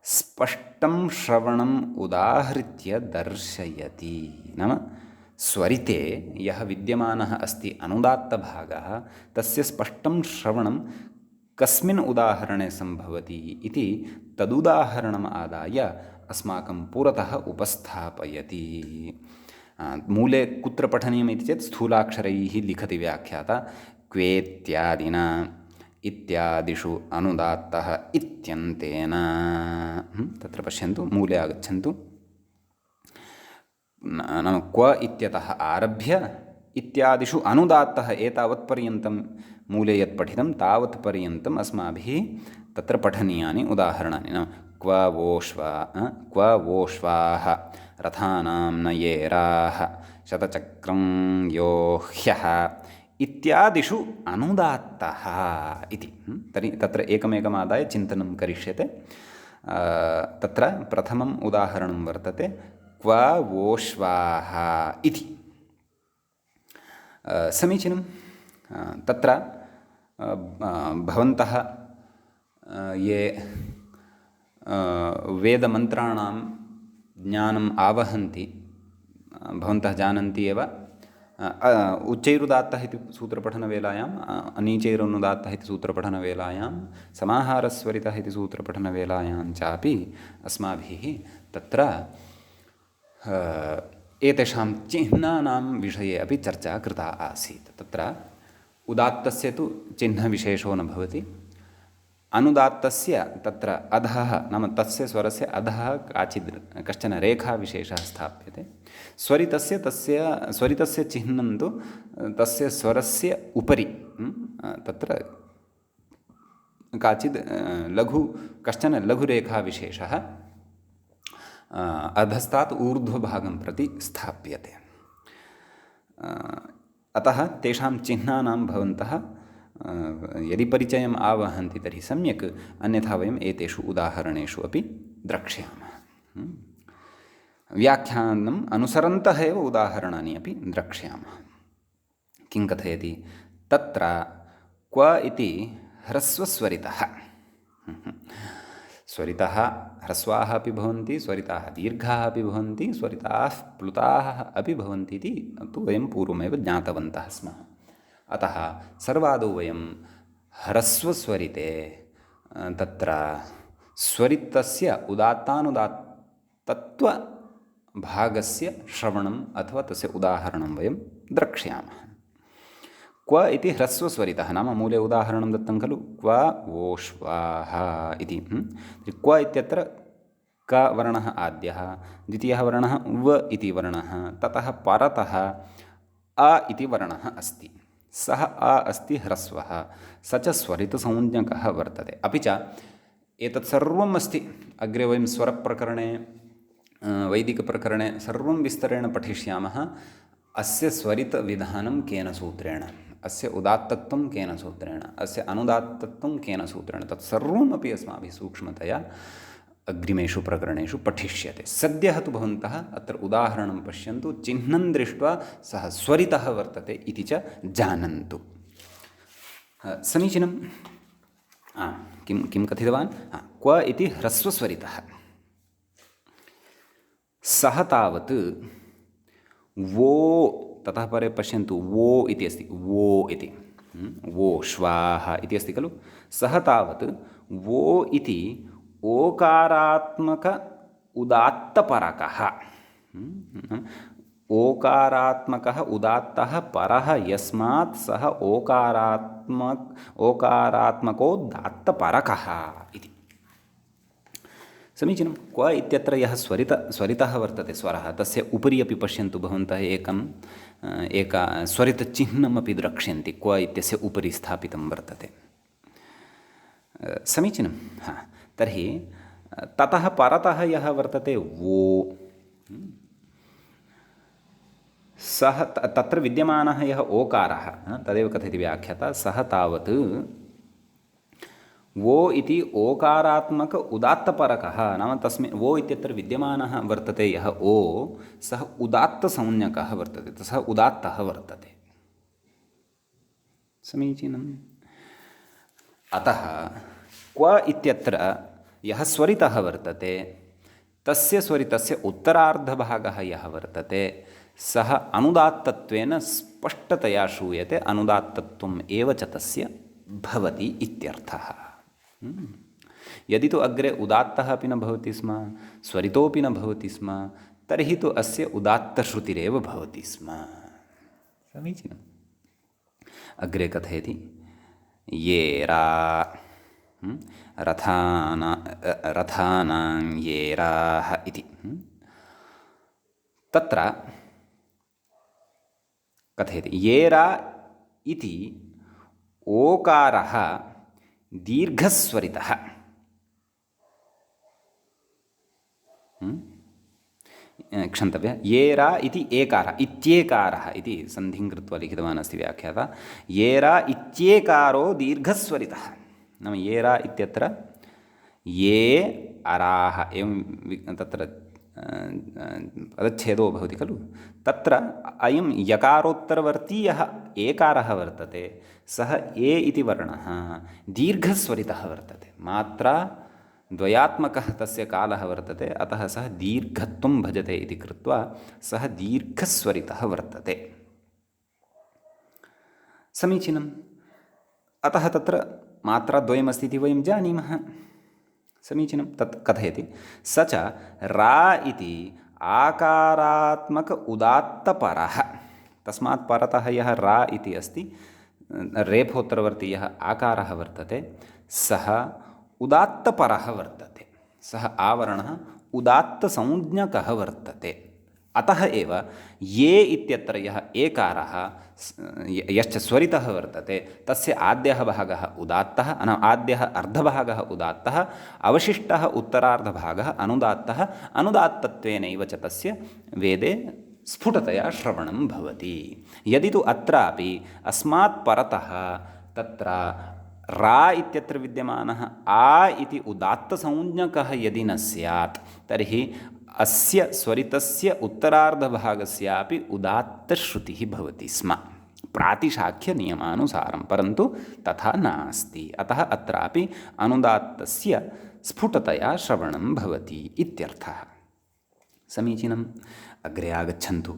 स्पष्टं श्रवणम् उदाहृत्य दर्शयति। नाम स्वरिते यः विद्यमानः अस्ति अनुदात्तभागः तस्य स्पष्टं श्रवणं कस्मिन् उदाहरणे सम्भवति इति तदुदाहरणम् आदाय अस्माकं पुरतः उपस्थापयति। मूले कुत्र पठनीयम् इति चेत् स्थूलाक्षरैः लिखति व्याख्याता क्वेत्यादिना इत्यादिषु अनुदात्तः इत्यन्तेन। तत्र पश्यन्तु, मूले आगच्छन्तु। नाम क्व इत्यतः आरभ्य इत्यादिषु अनुदात्तः एतावत्पर्यन्तं मूले यत् पठितं तावत्पर्यन्तम् अस्माभिः तत्र पठनीयानि उदाहरणानि। नाम क्व वो श्वाः रथानां न येराः शतचक्रं यो ह्यः इत्यादिषु अनुदात्तः इति। तर्हि तत्र एकमेकमादाय चिन्तनं करिष्यते। तत्र प्रथमम् उदाहरणं वर्तते क्व वो श्वाः इति। समीचीनं। तत्र भवन्तः ये वेदमन्त्राणां ज्ञानम् आवहन्ति भवन्तः जानन्ति एव। उच्चैरुदात्तः इति सूत्रपठनवेलायाम् अनीचैरनुदात्तः इति सूत्रपठनवेलायां समाहारस्वरितः इति सूत्रपठनवेलायां चापि अस्माभिः तत्र एतेषां चिह्नानां विषये अपि चर्चा कृता आसीत्। तत्र उदात्तस्य तु चिह्नविशेषो न भवति। अनुदात्तस्य तत्र अधः नाम तस्य स्वरस्य अधः कश्चन रेखाविशेषः स्थाप्यते। स्वरितस्य चिह्नं तु तस्य स्वरस्य उपरि तत्र कश्चन लघुरेखाविशेषः अधस्तात् ऊर्ध्वभागं प्रति स्थाप्यते। अतः तेषां चिह्नानां भवन्तः यदि परिचयम् आवहन्ति तर्हि सम्यक्, अन्यथा वयम् एतेषु उदाहरणेषु अपि द्रक्ष्यामः। व्याख्यानम् अनुसरन्तः एव उदाहरणानि अपि द्रक्ष्यामः। किं कथयति? तत्र क्व इति ह्रस्वस्वरितः। स्वरिताः ह्रस्वाः अपि भवन्ति, स्वरिताः दीर्घाः अपि भवन्ति, स्वरिताः प्लुताः अपि भवन्ति इति तु वयं पूर्वमेव ज्ञातवन्तः स्मः। अतः सर्वादौ वयं ह्रस्वस्वरिते तत्र स्वरितस्य उदात्तानुदात्तत्वभागस्य श्रवणम् अथवा तस्य उदाहरणं वयं द्रक्ष्यामः। क्व इति ह्रस्वस्वरितः नाम मूले उदाहरणं दत्तं खलु, क्व वो श्वाः इति। क्व इत्यत्र क वर्णः आद्यः, द्वितीयः वर्णः व इति वर्णः, ततः परतः अ इति वर्णः अस्ति। सः अ अस्ति ह्रस्वः, स च स्वरितसंज्ञकः वर्तते। अपि च एतत् सर्वम् अस्ति। अग्रे वयं स्वरप्रकरणे वैदिकप्रकरणे सर्वं विस्तरेण पठिष्यामः। अस्य स्वरितविधानं केन सूत्रेण, अस्य उदात्तत्वं केन सूत्रेण, अस्य अनुदात्तत्वं केन सूत्रेण, तत्सर्वमपि अस्माभिः सूक्ष्मतया अग्रिमेषु प्रकरणेषु पठिष्यते। सद्यः तु भवन्तः अत्र उदाहरणं पश्यन्तु, चिह्नं दृष्ट्वा सः स्वरितः वर्तते इति च जानन्तु। समीचीनं। किं कथितवान्? क्व इति ह्रस्वस्वरितः। सः तावत् वो, ततः परे पश्यन्तु वो इति अस्ति, वो इति, वो श्वाः इति अस्ति खलु। सः तावत् वो इति ओकारात्मक उदात्तपरकः। ओकारात्मकः उदात्तः परः यस्मात् सः ओकारात्मकोदात्तपरकः इति। समीचीनं। क्व इत्यत्र यः स्वरितः वर्तते स्वरः, तस्य उपरि अपि पश्यन्तु भवन्तः एका स्वरितचिह्नमपि द्रक्ष्यन्ति, क्व इत्यस्य उपरि स्थापितं वर्तते। समीचीनं। हा, तर्हि ततः परतः यः वर्तते वो, सः तत्र विद्यमानः यः ओकारः, तदेव कथयति व्याख्याता, सः तावत् वो इति ओकारात्मक उदात्तपरकः, नाम तस्मिन् वो इत्यत्र विद्यमानः वर्तते यः ओ, सः उदात्तसंज्ञकः वर्तते, सः उदात्तः वर्तते। समीचीनम्। अतः क्व इत्यत्र यः स्वरितः वर्तते, तस्य स्वरितस्य उत्तरार्धभागः यः वर्तते, सः अनुदात्तत्वेन स्पष्टतया श्रूयते, अनुदात्तत्वम् एव च तस्य भवति इत्यर्थः। यदि तु अग्रे उदात्तः अपि न भवति स्म, स्वरितोऽपि न भवति स्म, तर्हि तु अस्य उदात्तश्रुतिरेव भवति स्म। समीचीनम्। अग्रे कथयति येरा रथानां येराः इति। तत्र कथयति येरा इति ओकारः दीर्घस्वरितः। क्षन्तव्यः, येरा इति एकारः, इत्येकारः इति सन्धिं कृत्वा लिखितवान् अस्ति व्याख्याता। येरा इत्येकारो दीर्घस्वरितः, नाम येरा इत्यत्र ये अराः एवं तत्र पदच्छेदो भवति खलु, तत्र अयं यकारोत्तरवर्ती यः एकारः वर्तते, सः ए इति वर्णः दीर्घस्वरितः वर्तते। मात्रा द्वयात्मकः तस्य कालः वर्तते, अतः सः दीर्घत्वं भजते इति कृत्वा सः दीर्घस्वरितः वर्तते। समीचीनम्। अतः तत्र मात्राद्वयमस्ति इति वयं जानीमः। समीचीनं। तत् कथयति स च रा इति आकारात्मक उदात्तपरः। तस्मात् परतः यः रा इति अस्ति, रेफोत्तरवर्ती यः आकारः वर्तते, सः उदात्तपरः वर्तते, सः आवरणः उदात्तसंज्ञकः वर्तते। अतः एव ये इत्यत्र यः एकारः यश्च स्वरितः वर्तते, तस्य आद्यः भागः उदात्तः, आद्यः अर्धभागः उदात्तः, अवशिष्टः उत्तरार्धभागः अनुदात्तः, अनुदात्तत्वेनैव च तस्य वेदे स्फुटतया श्रवणं भवति। यदि तु अत्रापि अस्मात् परतः तत्र रा इत्यत्र विद्यमानः आ इति उदात्तसंज्ञकः यदि न स्यात्, तर्हि अस्य स्वरितस्य उत्तरार्धभागस्यापि उदात्तश्रुतिः भवति स्म प्रातिशाख्यनियमानुसारं, परन्तु तथा नास्ति। अतः अत्रापि अनुदात्तस्य स्फुटतया श्रवणं भवति इत्यर्थः। समीचीनम्। अग्रे आगच्छन्तु।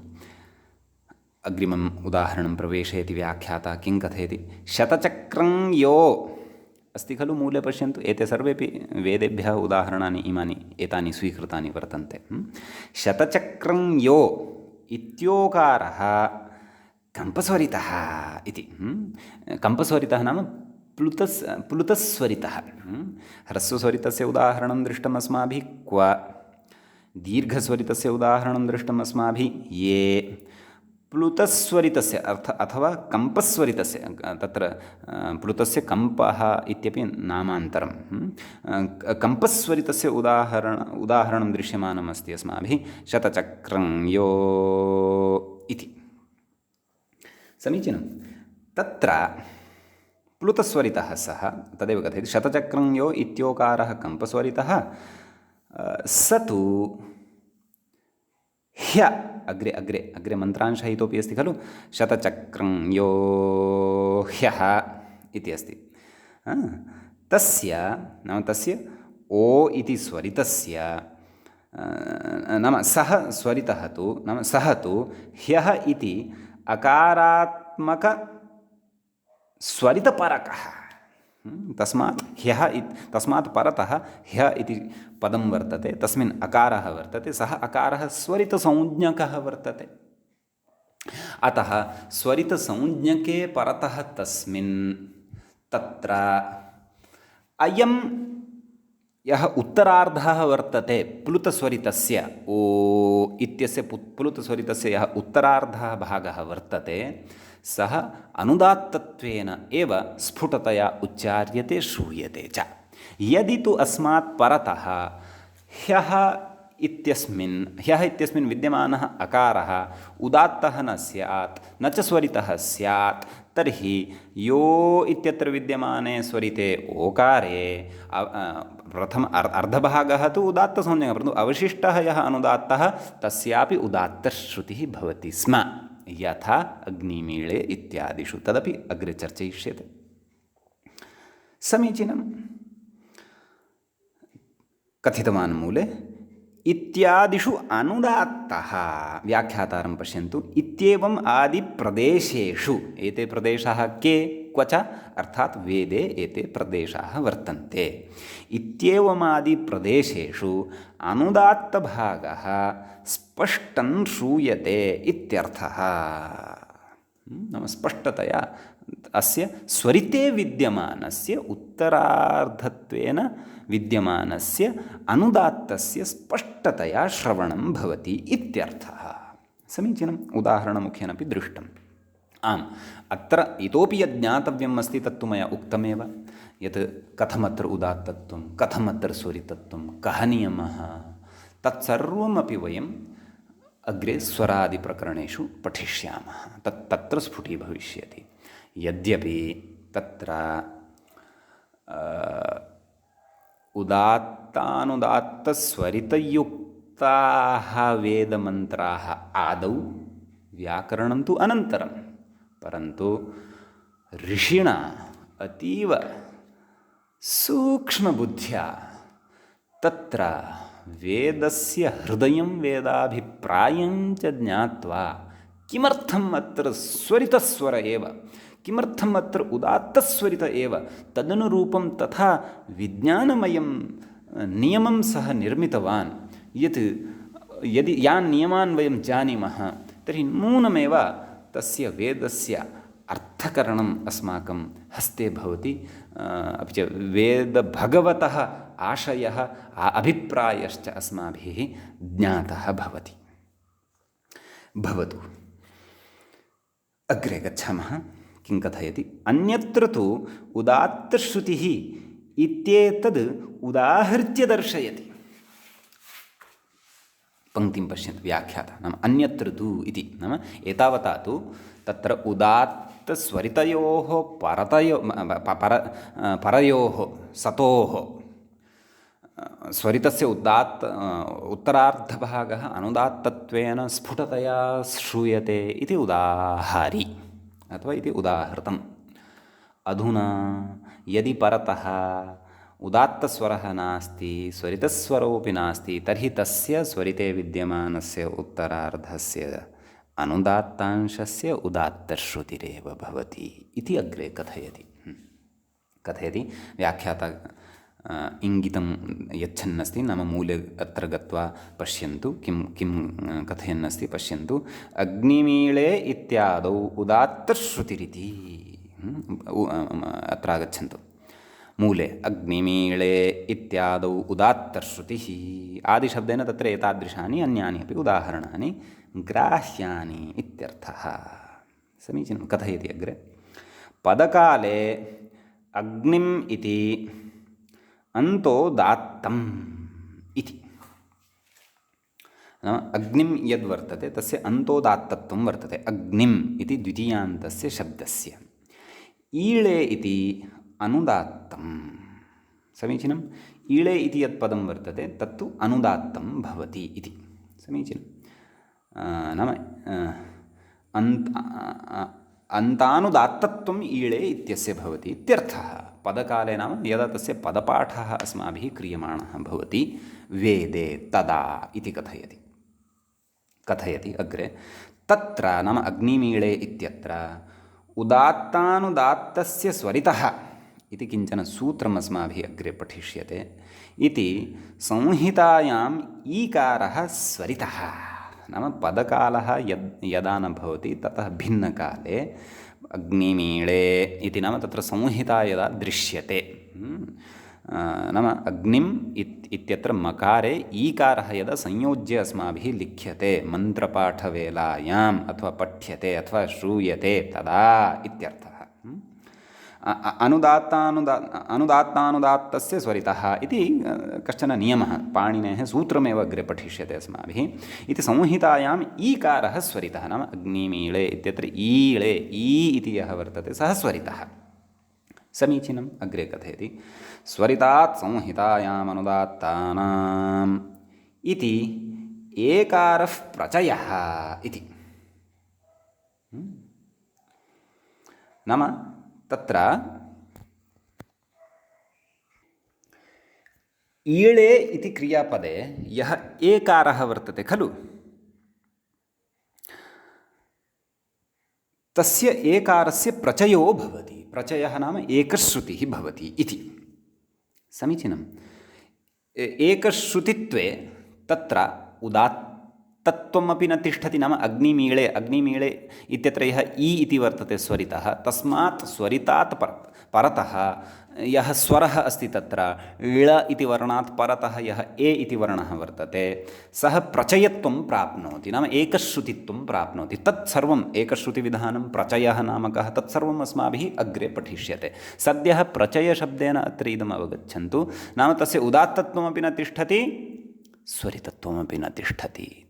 अग्रिमम् उदाहरणं प्रवेशयति व्याख्याता। किं कथयति? शतचक्रं यो अस्ति खलु मूले पश्यन्तु, एते सर्वेपि वेदेभ्यः उदाहरणानि एतानि स्वीकृतानि वर्तन्ते। शतचक्रं यो इत्योकारः कम्पस्वरितः इति। कम्पस्वरितः नाम प्लुतस्वरितः। ह्रस्वस्वरितस्य उदाहरणं दृष्टम् अस्माभिः क्व, दीर्घस्वरितस्य उदाहरणं दृष्टम् अस्माभिः ये, प्लुतस्वरितस्य अथवा कम्पस्वरितस्य, तत्र प्लुतस्य कम्पः इत्यपि नामान्तरं, कम्पस्वरितस्य उदाहरणं दृश्यमानम् अस्ति अस्माभिः शतचक्रं यो इति। समीचीनं। तत्र प्लुतस्वरितः सः, तदेव कथयति शतचक्रं यो इत्योकारः कम्पस्वरितः, स तु ह्य, अग्रे अग्रे अग्रे मन्त्रांशः इतोपि अस्ति खलु, शतचक्रं यो ह्यः इति अस्ति। तस्य नाम तस्य ओ इति स्वरितस्य नाम सः स्वरितः तु नाम सः तु ह्यः इति अकारात्मक स्वरितपरकः। तस्मात् परतः ह्य इति पदं वर्तते, तस्मिन् अकारः वर्तते, सः अकारः स्वरितसंज्ञकः वर्तते। अतः स्वरितसंज्ञके परतः तस्मिन् तत्र अयं यः उत्तरार्धः वर्तते प्लुतस्वरितस्य ओ इत्यस्य प्लुतस्वरितस्य यः उत्तरार्धः भागः वर्तते सः अनुदात्तत्वेन एव स्फुटतया उच्चार्यते श्रूयते च। यदि तु अस्मात् परतः ह्यः इत्यस्मिन् विद्यमानः अकारः उदात्तः न स्यात् न च स्वरितः स्यात् तर्हि यो इत्यत्र विद्यमाने स्वरिते ओकारे प्रथम अर्धभागः तु उदात्तसंज्ञकः, परन्तु अवशिष्टः यः अनुदात्तः तस्यापि उदात्तश्रुतिः भवति स्म, यथा अग्निमीळे इत्यादिषु। तदपि अग्रे चर्चयिष्यते। समीचीनं। कथितवान् मूले इत्यादिषु अनुदात्तः, व्याख्यातारं पश्यन्तु, इत्येवम् आदिप्रदेशेषु, एते प्रदेशाः के क्वच, अर्थात् वेदे एते प्रदेशाः वर्तन्ते। इत्येवमादिप्रदेशेषु अनुदात्तभागः स्पष्टं श्रूयते इत्यर्थः। नाम स्पष्टतया अस्य स्वरिते विद्यमानस्य उत्तरार्धत्वेन विद्यमानस्य अनुदात्तस्य स्पष्टतया श्रवणं भवति इत्यर्थः। समीचीनम्। उदाहरणमुखेनपि दृष्टम्। आम्, अत्र इतोपि यद् ज्ञातव्यम् अस्ति तत्तु मया उक्तमेव, यत् कथमत्र उदात्तत्वं, कथमत्र स्वरितत्वं, कः नियमः, तत्सर्वमपि वयम् अग्रे स्वरादिप्रकरणेषु पठिष्यामः। तत्र स्फुटीभविष्यति। यद्यपि तत्र उदात्तानुदात्तस्वरितयुक्ताः वेदमन्त्राः आदौ, व्याकरणं तु अनन्तरं, परन्तु ऋषिणा अतीव सूक्ष्मबुद्ध्या तत्र वेदस्य हृदयं वेदाभिप्रायं च ज्ञात्वा किमर्थम् अत्र स्वरितस्वर एव, किमर्थम् अत्र उदात्तस्वरित एव, तदनुरूपं तथा विज्ञानमयं नियमं सः निर्मितवान्, यत् यदि यान् नियमान् वयं जानीमः तर्हि नूनमेव तस्य वेदस्य अर्थकरणम् अस्माकं हस्ते भवति, अपि च वेदभगवतः आशयः अभिप्रायश्च अस्माभिः ज्ञातः भवति। भवतु, अग्रे गच्छामः। किं कथयति? अन्यत्र तु उदात्तश्रुतिः इत्येतद् उदाहृत्य दर्शयति। पङ्क्तिं पश्यन्तु, व्याख्याता नाम अन्यत्र तु इति, नाम एतावता तु तत्र उदात्तस्वरितयोः परयोः सतोः स्वरितस्य उत्तरार्धभागः अनुदात्तत्वेन स्फुटतया श्रूयते इति उदाहारी अथवा इति उदाहृतम्। अधुना यदि परतः उदात्तस्वरः नास्ति, स्वरितस्वरोऽपि नास्ति, तर्हि तस्य स्वरिते विद्यमानस्य उत्तरार्धस्य अनुदात्तांशस्य उदात्तश्रुतिरेव भवति इति अग्रे कथयति। व्याख्याता इङ्गितं यच्छन्नस्ति, नाम मूले अत्र गत्वा पश्यन्तु किं कथयन्नस्ति पश्यन्तु। अग्निमीळे इत्यादौ उदात्तश्रुतिरिति अत्र आगच्छन्तु। मूले अग्निमीळे इत्यादौ उदात्तश्रुतिः, आदिशब्देन तत्र एतादृशानि अन्यानि अपि उदाहरणानि ग्राह्यानि इत्यर्थः। समीचीनं। कथयति अग्रे। पदकाले अग्निम् इति अन्तोदात्तम् इति, नाम अग्निं यद्वर्तते तस्य अन्तोदात्तत्वं वर्तते। अग्निम् इति द्वितीयान्तस्य शब्दस्य। ईळे इति अनुदात्तं। समीचीनम्। ईळे इति यत् पदं वर्तते तत्तु अनुदात्तं भवति इति। समीचीनं। नाम अन्तानुदात्तत्वम् ईळे इत्यस्य भवति इत्यर्थः। पदकाले नाम यदा तस्य पदपाठः अस्माभिः क्रियमाणः भवति वेदे तदा इति कथयति अग्रे। तत्र नाम अग्निमीळे इत्यत्र उदात्तानुदात्तस्य स्वरितः इति किञ्चन सूत्रम् अस्माभिः अग्रे पठिष्यते। इति संहितायाम् ईकारः स्वरितः, नाम पदकालः यदा न भवति ततः भिन्नकाले अग्निमीळे इति नाम तत्र संहिता यदा दृश्यते, नाम अग्निम् इत्यत्र मकारे ईकारः यदा संयोज्य अस्माभिः लिख्यते मन्त्रपाठवेलायाम् अथवा पठ्यते अथवा श्रूयते तदा इत्यर्थः। अनुदात्तानुदात्तस्य स्वरितः इति कश्चन नियमः पाणिनेः सूत्रमेव अग्रे पठिष्यते अस्माभिः। इति संहितायाम् ईकारः स्वरितः नाम अग्निमीळे इत्यत्र ईळे ई इति यः वर्तते सः स्वरितः। समीचीनम्। अग्रे कथयति स्वरितात् संहितायाम् अनुदात्तानाम् इति एकारः प्रचयः इति। नाम तत्र ईळे इति क्रियापदे यः एकारः वर्तते खलु तस्य एकारस्य प्रचयो भवति। प्रचयः नाम एकश्रुतिः भवति इति। समीचीनम्। एकश्रुतित्वे तत्र उदात्तत्वमपि न तिष्ठति। नाम अग्निमीळे इत्यत्र यः ई इति वर्तते स्वरितः तस्मात् स्वरितात् परतः यः स्वरः अस्ति तत्र ळ इति वर्णात् परतः यः ए इति वर्णः वर्तते सः प्रचयत्वं प्राप्नोति नाम एकश्रुतित्वं प्राप्नोति। तत्सर्वम् एकश्रुतिविधानं प्रचयः नाम कः तत्सर्वम् अस्माभिः अग्रे पठिष्यते। सद्यः प्रचयशब्देन अत्र इदम् अवगच्छन्तु। नाम तस्य उदात्तत्वमपि न तिष्ठति स्वरितत्वमपि न तिष्ठति।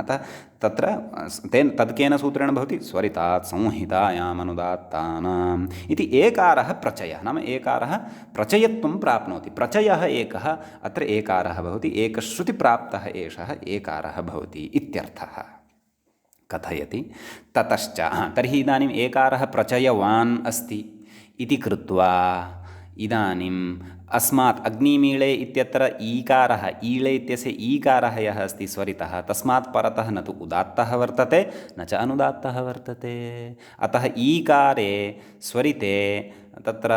अतः तत्र तद्केन सूत्रेण भवति स्वरितात् संहितायाम् अनुदात्तानाम् इति एकारः प्रचयः नाम एकारः प्रचयत्वं प्राप्नोति। प्रचयः एकः अत्र एकारः भवति एकश्रुतिप्राप्तः एषः एकारः भवति इत्यर्थः। कथयति ततश्च तर्हि इदानीम् एकारः प्रचयवान् अस्ति इति कृत्वा इदानीम् अस्मात् अग्निमीळे इत्यत्र ईकारः ईळे इत्यस्य ईकारः यः अस्ति स्वरितः तस्मात् परतः न तु उदात्तः वर्तते न च अनुदात्तः वर्तते। अतः ईकारे स्वरिते तत्र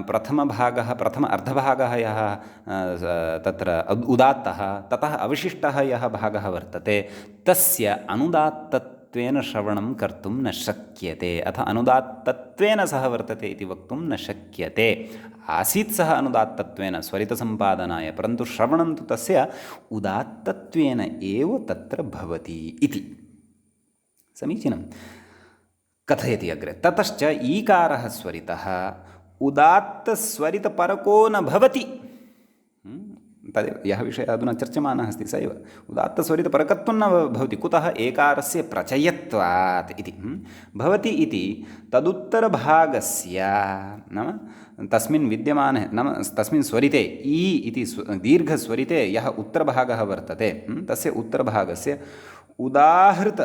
प्रथमभागः प्रथम अर्धभागः यः तत्र उदात्तः ततः अवशिष्टः यः भागः वर्तते तस्य अनुदात्तत्वेन श्रवणं कर्तुं न शक्यते। अथ अनुदात्तत्वेन सह वर्तते इति वक्तुं न शक्यते। आसीत् सः अनुदात्तत्वेन स्वरितसम्पादनाय परन्तु श्रवणं तु तस्य उदात्तत्वेन एव तत्र भवति इति। समीचीनं। कथयति अग्रे ततश्च ईकारः स्वरितः उदात्तस्वरितपरको न भवति। तदेव यः विषयः अधुना चर्च्यमानः अस्ति स एव उदात्तस्वरितपरकत्वं न भवति। कुतः एकारस्य प्रचयत्वात् इति भवति इति तदुत्तरभागस्य नाम तस्मिन् विद्यमाने नाम तस्मिन् स्वरिते ई इति दीर्घस्वरिते यः उत्तरभागः वर्तते तस्य उत्तरभागस्य उदाहृत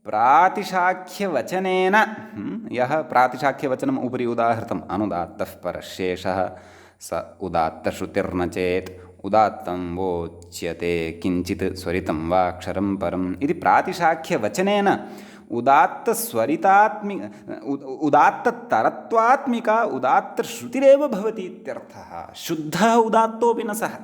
प्रातिशाख्यवचनेन यः प्रातिशाख्यवचनम् उपरि उदाहृतम् अनुदात्तः परशेषः स उदात्तश्रुतिर्न चेत् उदात्तं वोच्यते किञ्चित् स्वरितं वा अक्षरं परम् इति प्रातिशाख्यवचनेन उदात्ततरत्वात्मिका उदात्तश्रुतिरेव भवति इत्यर्थः। शुद्धः उदात्तोऽपि न सः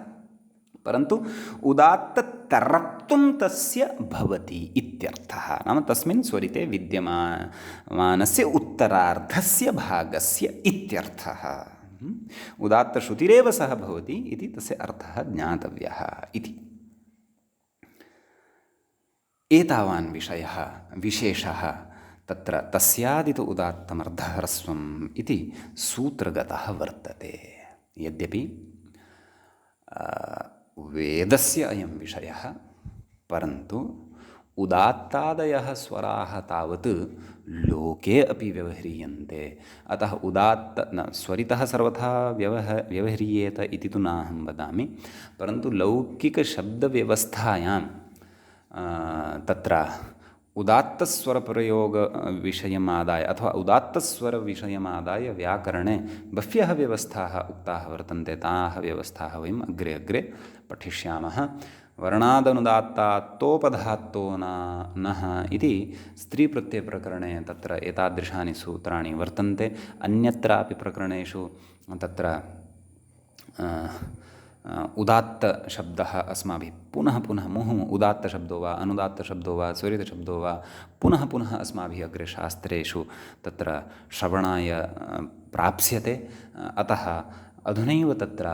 परन्तु उदात्ततरत्वं तस्य भवति इत्यर्थः। नाम तस्मिन् स्वरिते विद्यमानस्य उत्तरार्धस्य भागस्य इत्यर्थः। उदात्तश्रुतिरेव सः भवति इति तस्य अर्थः ज्ञातव्यः इति। एतावान् विशेषः तत्र तस्यादितु उदात्तमर्धह्रस्वम् इति सूत्रगतः वर्तते। यद्यपि वेदस्य अयं विषयः परन्तु उदात्तादयः स्वराः तावत् लोके अपि व्यवह्रियन्ते। अतः स्वरितः सर्वथा व्यवह्रियेत इति तु नाहं वदामि परन्तु लौकिकशब्दव्यवस्थायां तत्र उदात्तस्वरप्रयोगविषयमादाय अथवा उदात्तस्वरविषयमादाय व्याकरणे बह्व्यः व्यवस्थाः उक्ताः वर्तन्ते। ताः व्यवस्थाः वयम् अग्रे अग्रे पठिष्यामः। वर्णादनुदात्तात्तोपधात्तो नः इति स्त्रीप्रत्ययप्रकरणे तत्र एतादृशानि सूत्राणि वर्तन्ते। अन्यत्रापि प्रकरणेषु तत्र उदात्तशब्दः अस्माभिः पुनः पुनः उदात्तशब्दो वा अनुदात्तशब्दो वा स्वरितशब्दो वा पुनः पुनः अस्माभिः अग्रे शास्त्रेषु तत्र श्रवणाय प्राप्स्यते। अतः अधुनैव तत्र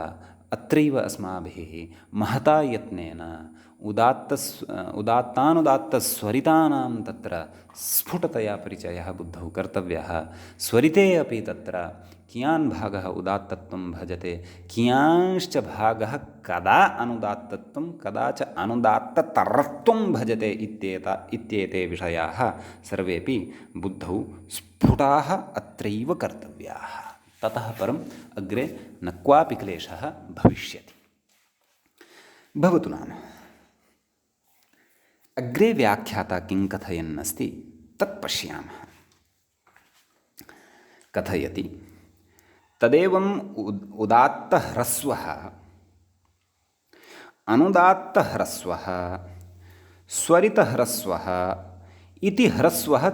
अत्रैव अस्माभिः महता यत्नेन उदात्तानुदात्तस्वरितानां तत्र स्फुटतया परिचयः बुद्धौ कर्तव्यः। स्वरिते अपि तत्र कियान् भागः उदात्तत्वं भजते, कियांश्च भागः कदा अनुदात्तत्वं कदा च अनुदात्ततरत्वं भजते इत्येते विषयाः सर्वेपि बुद्धौ स्फुटाः अत्रैव कर्तव्याः। ततः परम् अग्रे न क्वापि क्लेशः भविष्यति। भवतु नाम अग्रे व्याख्याता किं कथयन्नस्ति तत् पश्यामः। कथयति तदेवम् उदात्तह्रस्वः अनुदात्तह्रस्वः स्वरितह्रस्वः इति ह्रस्वः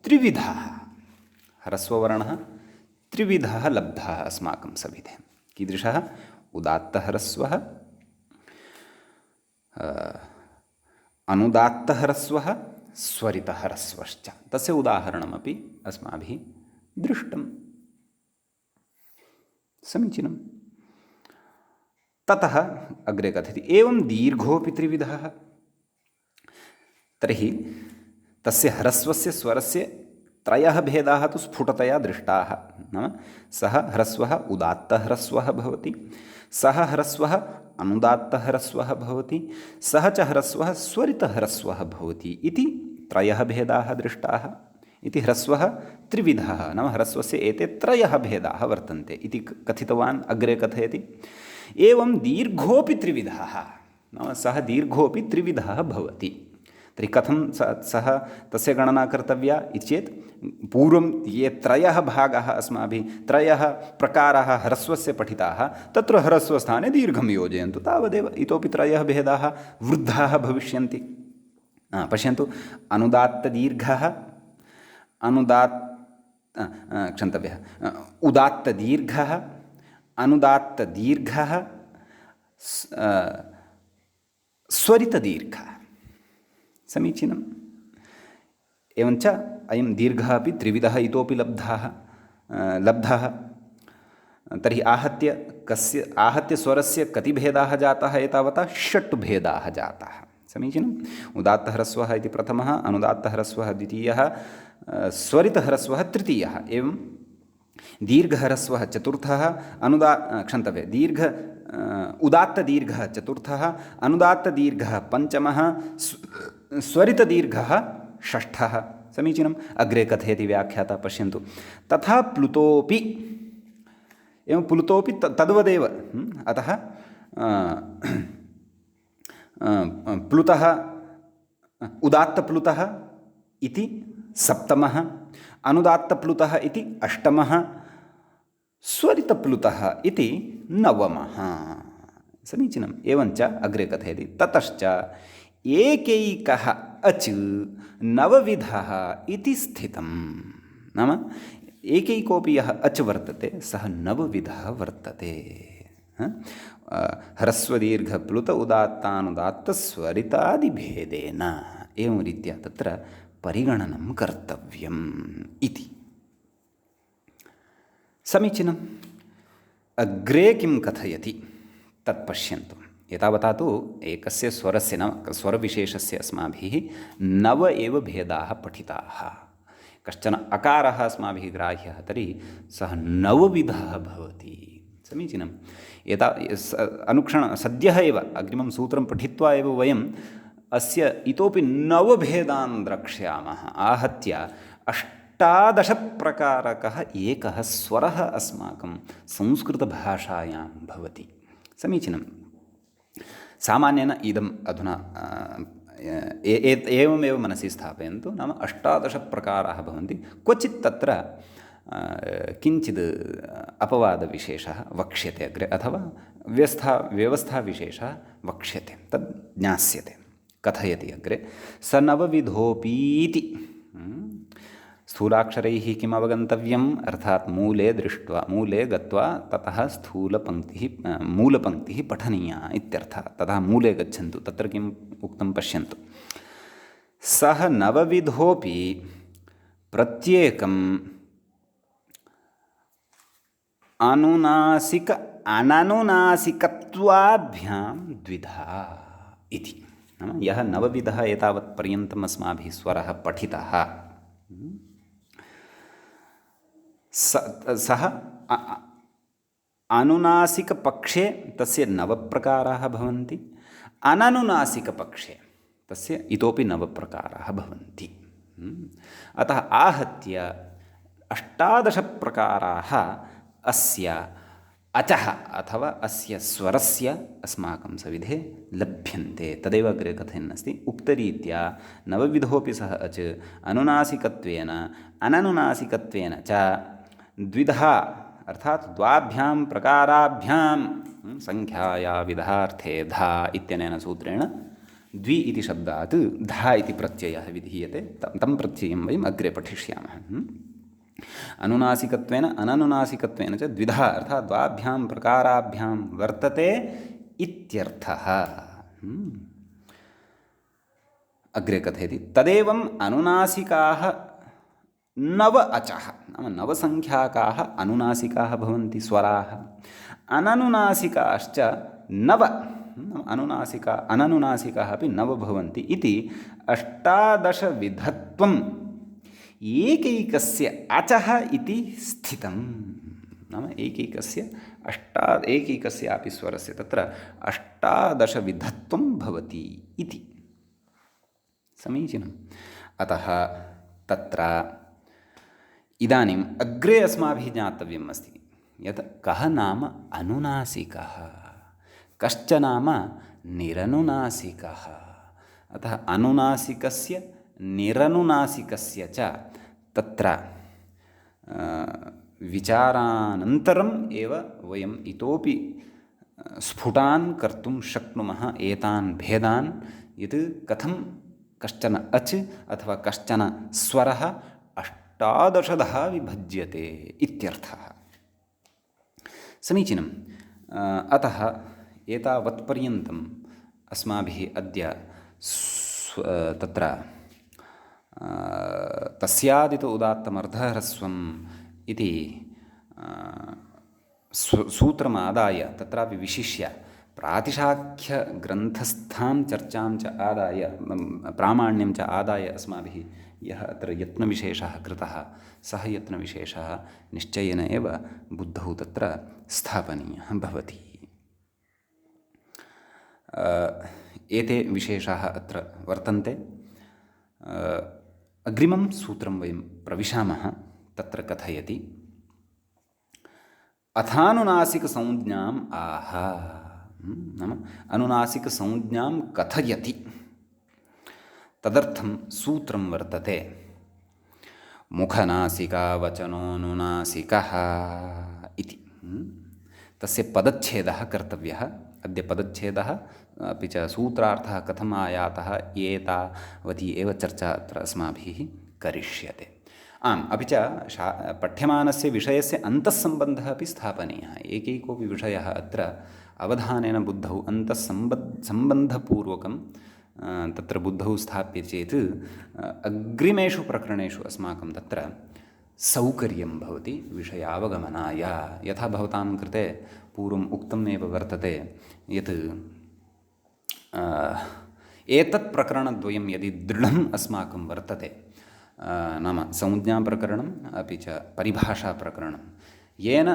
त्रिविधः। ह्रस्ववर्णः त्रिविधः लब्धः अस्माकं सविधे। कीदृशः? उदात्तह्रस्वः, अनुदात्तह्रस्वः, स्वरितह्रस्वश्च। तस्य उदाहरणमपि अस्माभिः दृष्टं। समीचीनं। ततः अग्रे कथयति एवं दीर्घोऽपि त्रिविधः। तर्हि तस्य ह्रस्वस्य स्वरस्य त्रयः भेदाः तु स्फुटतया दृष्टाः। नाम सः ह्रस्वः उदात्तह्रस्वः भवति, सः ह्रस्वः अनुदात्तह्रस्वः भवति, सः च ह्रस्वः स्वरितह्रस्वः भवति इति त्रयः भेदाः दृष्टाः। इति ह्रस्वः त्रिविधः, नाम ह्रस्वस्य एते त्रयः भेदाः वर्तन्ते इति कथितवान्। अग्रे कथयति एवं दीर्घोऽपि त्रिविधः, नाम सः दीर्घोऽपि त्रिविधः भवति। तर्हि कथं सः तस्य गणना कर्तव्या इति चेत् पूर्वं ये त्रयः भागाः अस्माभिः त्रयः प्रकाराः ह्रस्वस्य पठिताः तत्र ह्रस्वस्थाने दीर्घं योजयन्तु तावदेव। इतोपि त्रयः भेदाः वृद्धाः भविष्यन्ति। पश्यन्तु अनुदात्तदीर्घः क्षन्तव्यः उदात्तदीर्घः अनुदात्तदीर्घः स्वरितदीर्घः। समीचीनम्। एवञ्च अयं दीर्घः अपि त्रिविधः इतोपि लब्धः। तर्हि आहत्य स्वरस्य कति भेदाः जाताः? एतावता 6 भेदाः जाताः। समीचीनम्। उदात्तह्रस्वः इति प्रथमः, अनुदात्तह्रस्वः द्वितीयः, स्वरितह्रस्वः तृतीयः, एवं दीर्घह्रस्वः चतुर्थः, उदात्तदीर्घः चतुर्थः, अनुदात्तदीर्घः पञ्चमः, स्वरितदीर्घः षष्ठः। समीचीनम्। अग्रे कथयति व्याख्याता, पश्यन्तु तथा प्लुतोऽपि, एवं प्लुतोऽपि तद्वदेव। अतः प्लुतः उदात्तप्लुतः इति सप्तमः, अनुदात्तप्लुतः इति अष्टमः, स्वरितप्लुतः इति नवमः। समीचीनम्। एवञ्च अग्रे कथयति ततश्च एकैकः अच् नवविधः इति स्थितं। नाम एकैकोऽपि यः अच् वर्तते सः नवविधः वर्तते। ह्रस्वदीर्घप्लुत उदात्तानुदात्तस्वरितादिभेदेन एवं रीत्या तत्र परिगणनं कर्तव्यम् इति। समीचीनम्। अग्रे किं कथयति तत् पश्यन्तु। एतावता तु एकस्य स्वरस्य नाम स्वरविशेषस्य अस्माभिः 9 एव भेदाः पठिताः। कश्चन अकारः अस्माभिः ग्राह्यः तर्हि सः 9 विधः भवति। समीचीनम्। सद्यः एव अग्रिमं सूत्रं पठित्वा एव वयम् अस्य इतोपि 9 भेदान् द्रक्ष्यामः। आहत्य 18 प्रकारकः एकः स्वरः अस्माकं संस्कृतभाषायां भवति। समीचीनम्। सामान्येन इदम् अधुना एवमेव मनसि स्थापयन्तु। नाम 18 प्रकाराः भवन्ति। क्वचित् तत्र किञ्चित् अपवादविशेषः वक्ष्यते अग्रे, अथवा व्यवस्थाविशेषः वक्ष्यते, तद् ज्ञास्यते। कथयति अग्रे स नवविधोऽपीति। स्थूलाक्षरैः किम् अवगन्तव्यम्? अर्थात् मूले गत्वा ततः मूलपङ्क्तिः पठनीया इत्यर्थः। ततः मूले गच्छन्तु। तत्र किम् उक्तं पश्यन्तु। सः नवविधोऽपि प्रत्येकम् अनुनासिक अननुनासिकत्वाभ्यां द्विधा इति। नाम यः नवविधः एतावत् पर्यन्तम् अस्माभिः स्वरः पठितः सः अनुनासिकपक्षे तस्य नवप्रकाराः भवन्ति, अननुनासिकपक्षे तस्य इतोपि नवप्रकाराः भवन्ति। अतः आहत्य 18 प्रकाराः अस्य अचः अथवा अस्य स्वरस्य अस्माकं सविधे लभ्यन्ते। तदेव अग्रे कथयन् अस्ति। उक्तरीत्या नवविधोऽपि सः अच् अनुनासिकत्वेन अननुनासिकत्वेन च द्विधा अर्थात् द्वाभ्यां प्रकाराभ्यां संख्याया विधार्थे धा इत्यनेन सूत्रेण द्वि इति शब्दात् धा इति प्रत्ययः विधीयते। तं प्रत्ययं वयम् अग्रे पठिष्यामः। अनुनासिकत्वेन अननुनासिकत्वेन च द्विधा अर्थात् द्वाभ्यां प्रकाराभ्यां वर्तते इत्यर्थः। अग्रे कथयति तदेवम् अनुनासिकाः नव अचः नाम नवसङ्ख्याकाः अनुनासिकाः भवन्ति स्वराः, अननुनासिकाश्च नव अननुनासिकाः अपि नव भवन्ति इति 18 विधत्वम् एकैकस्य अचः इति स्थितं। नाम एकैकस्यापि स्वरस्य तत्र 18 विधत्वं भवति इति। समीचीनम्। अतः तत्र इदानीम् अग्रे अस्माभिः ज्ञातव्यम् अस्ति यत् कः नाम अनुनासिकः, कश्च नाम निरनुनासिकः। अतः अनुनासिकस्य निरनुनासिकस्य च तत्र विचारानन्तरम् एव वयम् इतोपि स्फुटान् कर्तुं शक्नुमः एतान् भेदान्, यत् कथं कश्चन अच् अथवा कश्चन स्वरः 18 विभज्यते इत्यर्थः। समीचीनम्। अतः एतावत्पर्यन्तम् अस्माभिः अद्य तत्र तस्यादित उदात्तमर्धह्रस्वम् इति सूत्रमादाय तत्रापि विशिष्य प्रातिशाख्यग्रन्थस्थां चर्चां च आदाय प्रामाण्यं च आदाय अस्माभिः यः अत्र यत्नविशेषः कृतः सः यत्नविशेषः निश्चयेन एव बुद्धौ तत्र स्थापनीयः भवति। एते विशेषाः अत्र वर्तन्ते। अग्रिमं सूत्रं वयं प्रविशामः। तत्र कथयति अथानुनासिकसंज्ञाम् आह नाम अनुनासिकसंज्ञां कथयति। तदर्थं सूत्रं वर्तते मुखनासिकावचनोऽनुनासिकः इति। तस्य पदच्छेदः कर्तव्यः। अद्य पदच्छेदः अपि च सूत्रार्थः कथम् आयातः एतावती एव चर्चा अत्र अस्माभिः करिष्यते। आम्, अपि च पठ्यमानस्य विषयस्य अन्तःसम्बन्धः अपि स्थापनीयः। एकैकोऽपि विषयः अत्र अवधानेन बुद्धौ अन्तःसम्बन्धपूर्वकं तत्र बुद्धौ स्थाप्यते चेत् अग्रिमेषु प्रकरणेषु अस्माकं तत्र सौकर्यं भवति विषयावगमनाय। यथा भवतां कृते पूर्वम् उक्तम् एव वर्तते यत् एतत् प्रकरणद्वयं यदि दृढम् अस्माकं वर्तते, नाम संज्ञाप्रकरणम् अपि च परिभाषाप्रकरणं, येन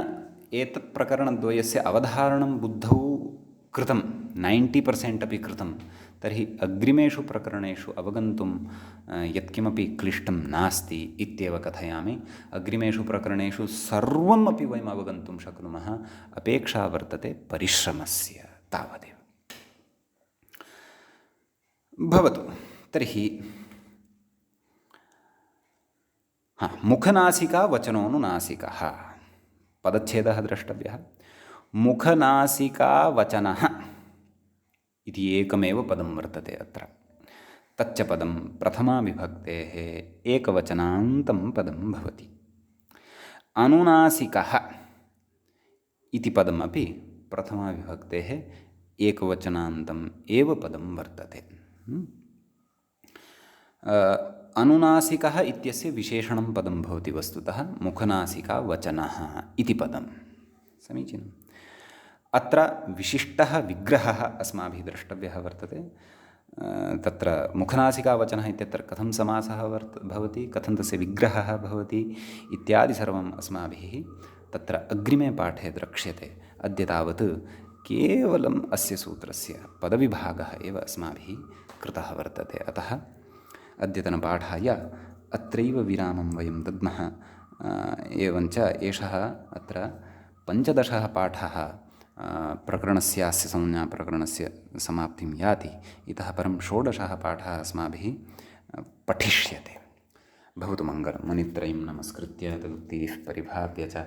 एतत् प्रकरणद्वयस्य अवधारणं बुद्धौ कृतं 90% अपि कृतं, तर्हि अग्रिमेषु प्रकरणेषु अवगन्तुं यत्किमपि क्लिष्टं नास्ति इत्येव कथयामि। अग्रिमेषु प्रकरणेषु सर्वम् अपि वयम् अवगन्तुं शक्नुमः। अपेक्षा वर्तते परिश्रमस्य, तावदेव। भवतु तर्हि मुखनासिका वचनोऽनुनासिकः पदच्छेदः द्रष्टव्यः। मुखनासिका वचनः इति एकमेव पदं वर्तते अत्र। तच्च पदं प्रथमाविभक्तेः एकवचनान्तं पदं भवति। अनुनासिकः इति पदमपि प्रथमाविभक्तेः एकवचनान्तम् एव पदं वर्तते। अनुनासिकः इत्यस्य विशेषणं पदं भवति वस्तुतः मुखनासिका वचनः इति पदम्। समीचीनम्। अत्र विशिष्टः विग्रहः अस्माभिः द्रष्टव्यः वर्तते। तत्र मुखनासिकावचनः इत्यत्र कथं समासः भवति, कथं तस्य विग्रहः भवति इत्यादि सर्वम् अस्माभिः तत्र अग्रिमे पाठे द्रक्ष्यते। अद्य तावत् केवलम् अस्य सूत्रस्य पदविभागः एव अस्माभिः कृतः वर्तते। अतः अद्यतनपाठाय अत्रैव विरामं वयं दद्मः। एवञ्च एषः अत्र 15 पाठः प्रकरणस्यास्य संज्ञाप्रकरणस्य समाप्तिं याति। इतः परं 16 पाठः अस्माभिः पठिष्यते। भवतु मङ्गलं। मुनित्रयं नमस्कृत्य तदुक्तिः परिभाव्य च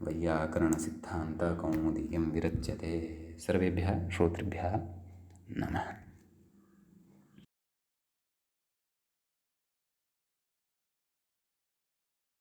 वैयाकरणसिद्धान्तकौमुदीयं विरच्यते। सर्वेभ्यः श्रोतृभ्यः नमः।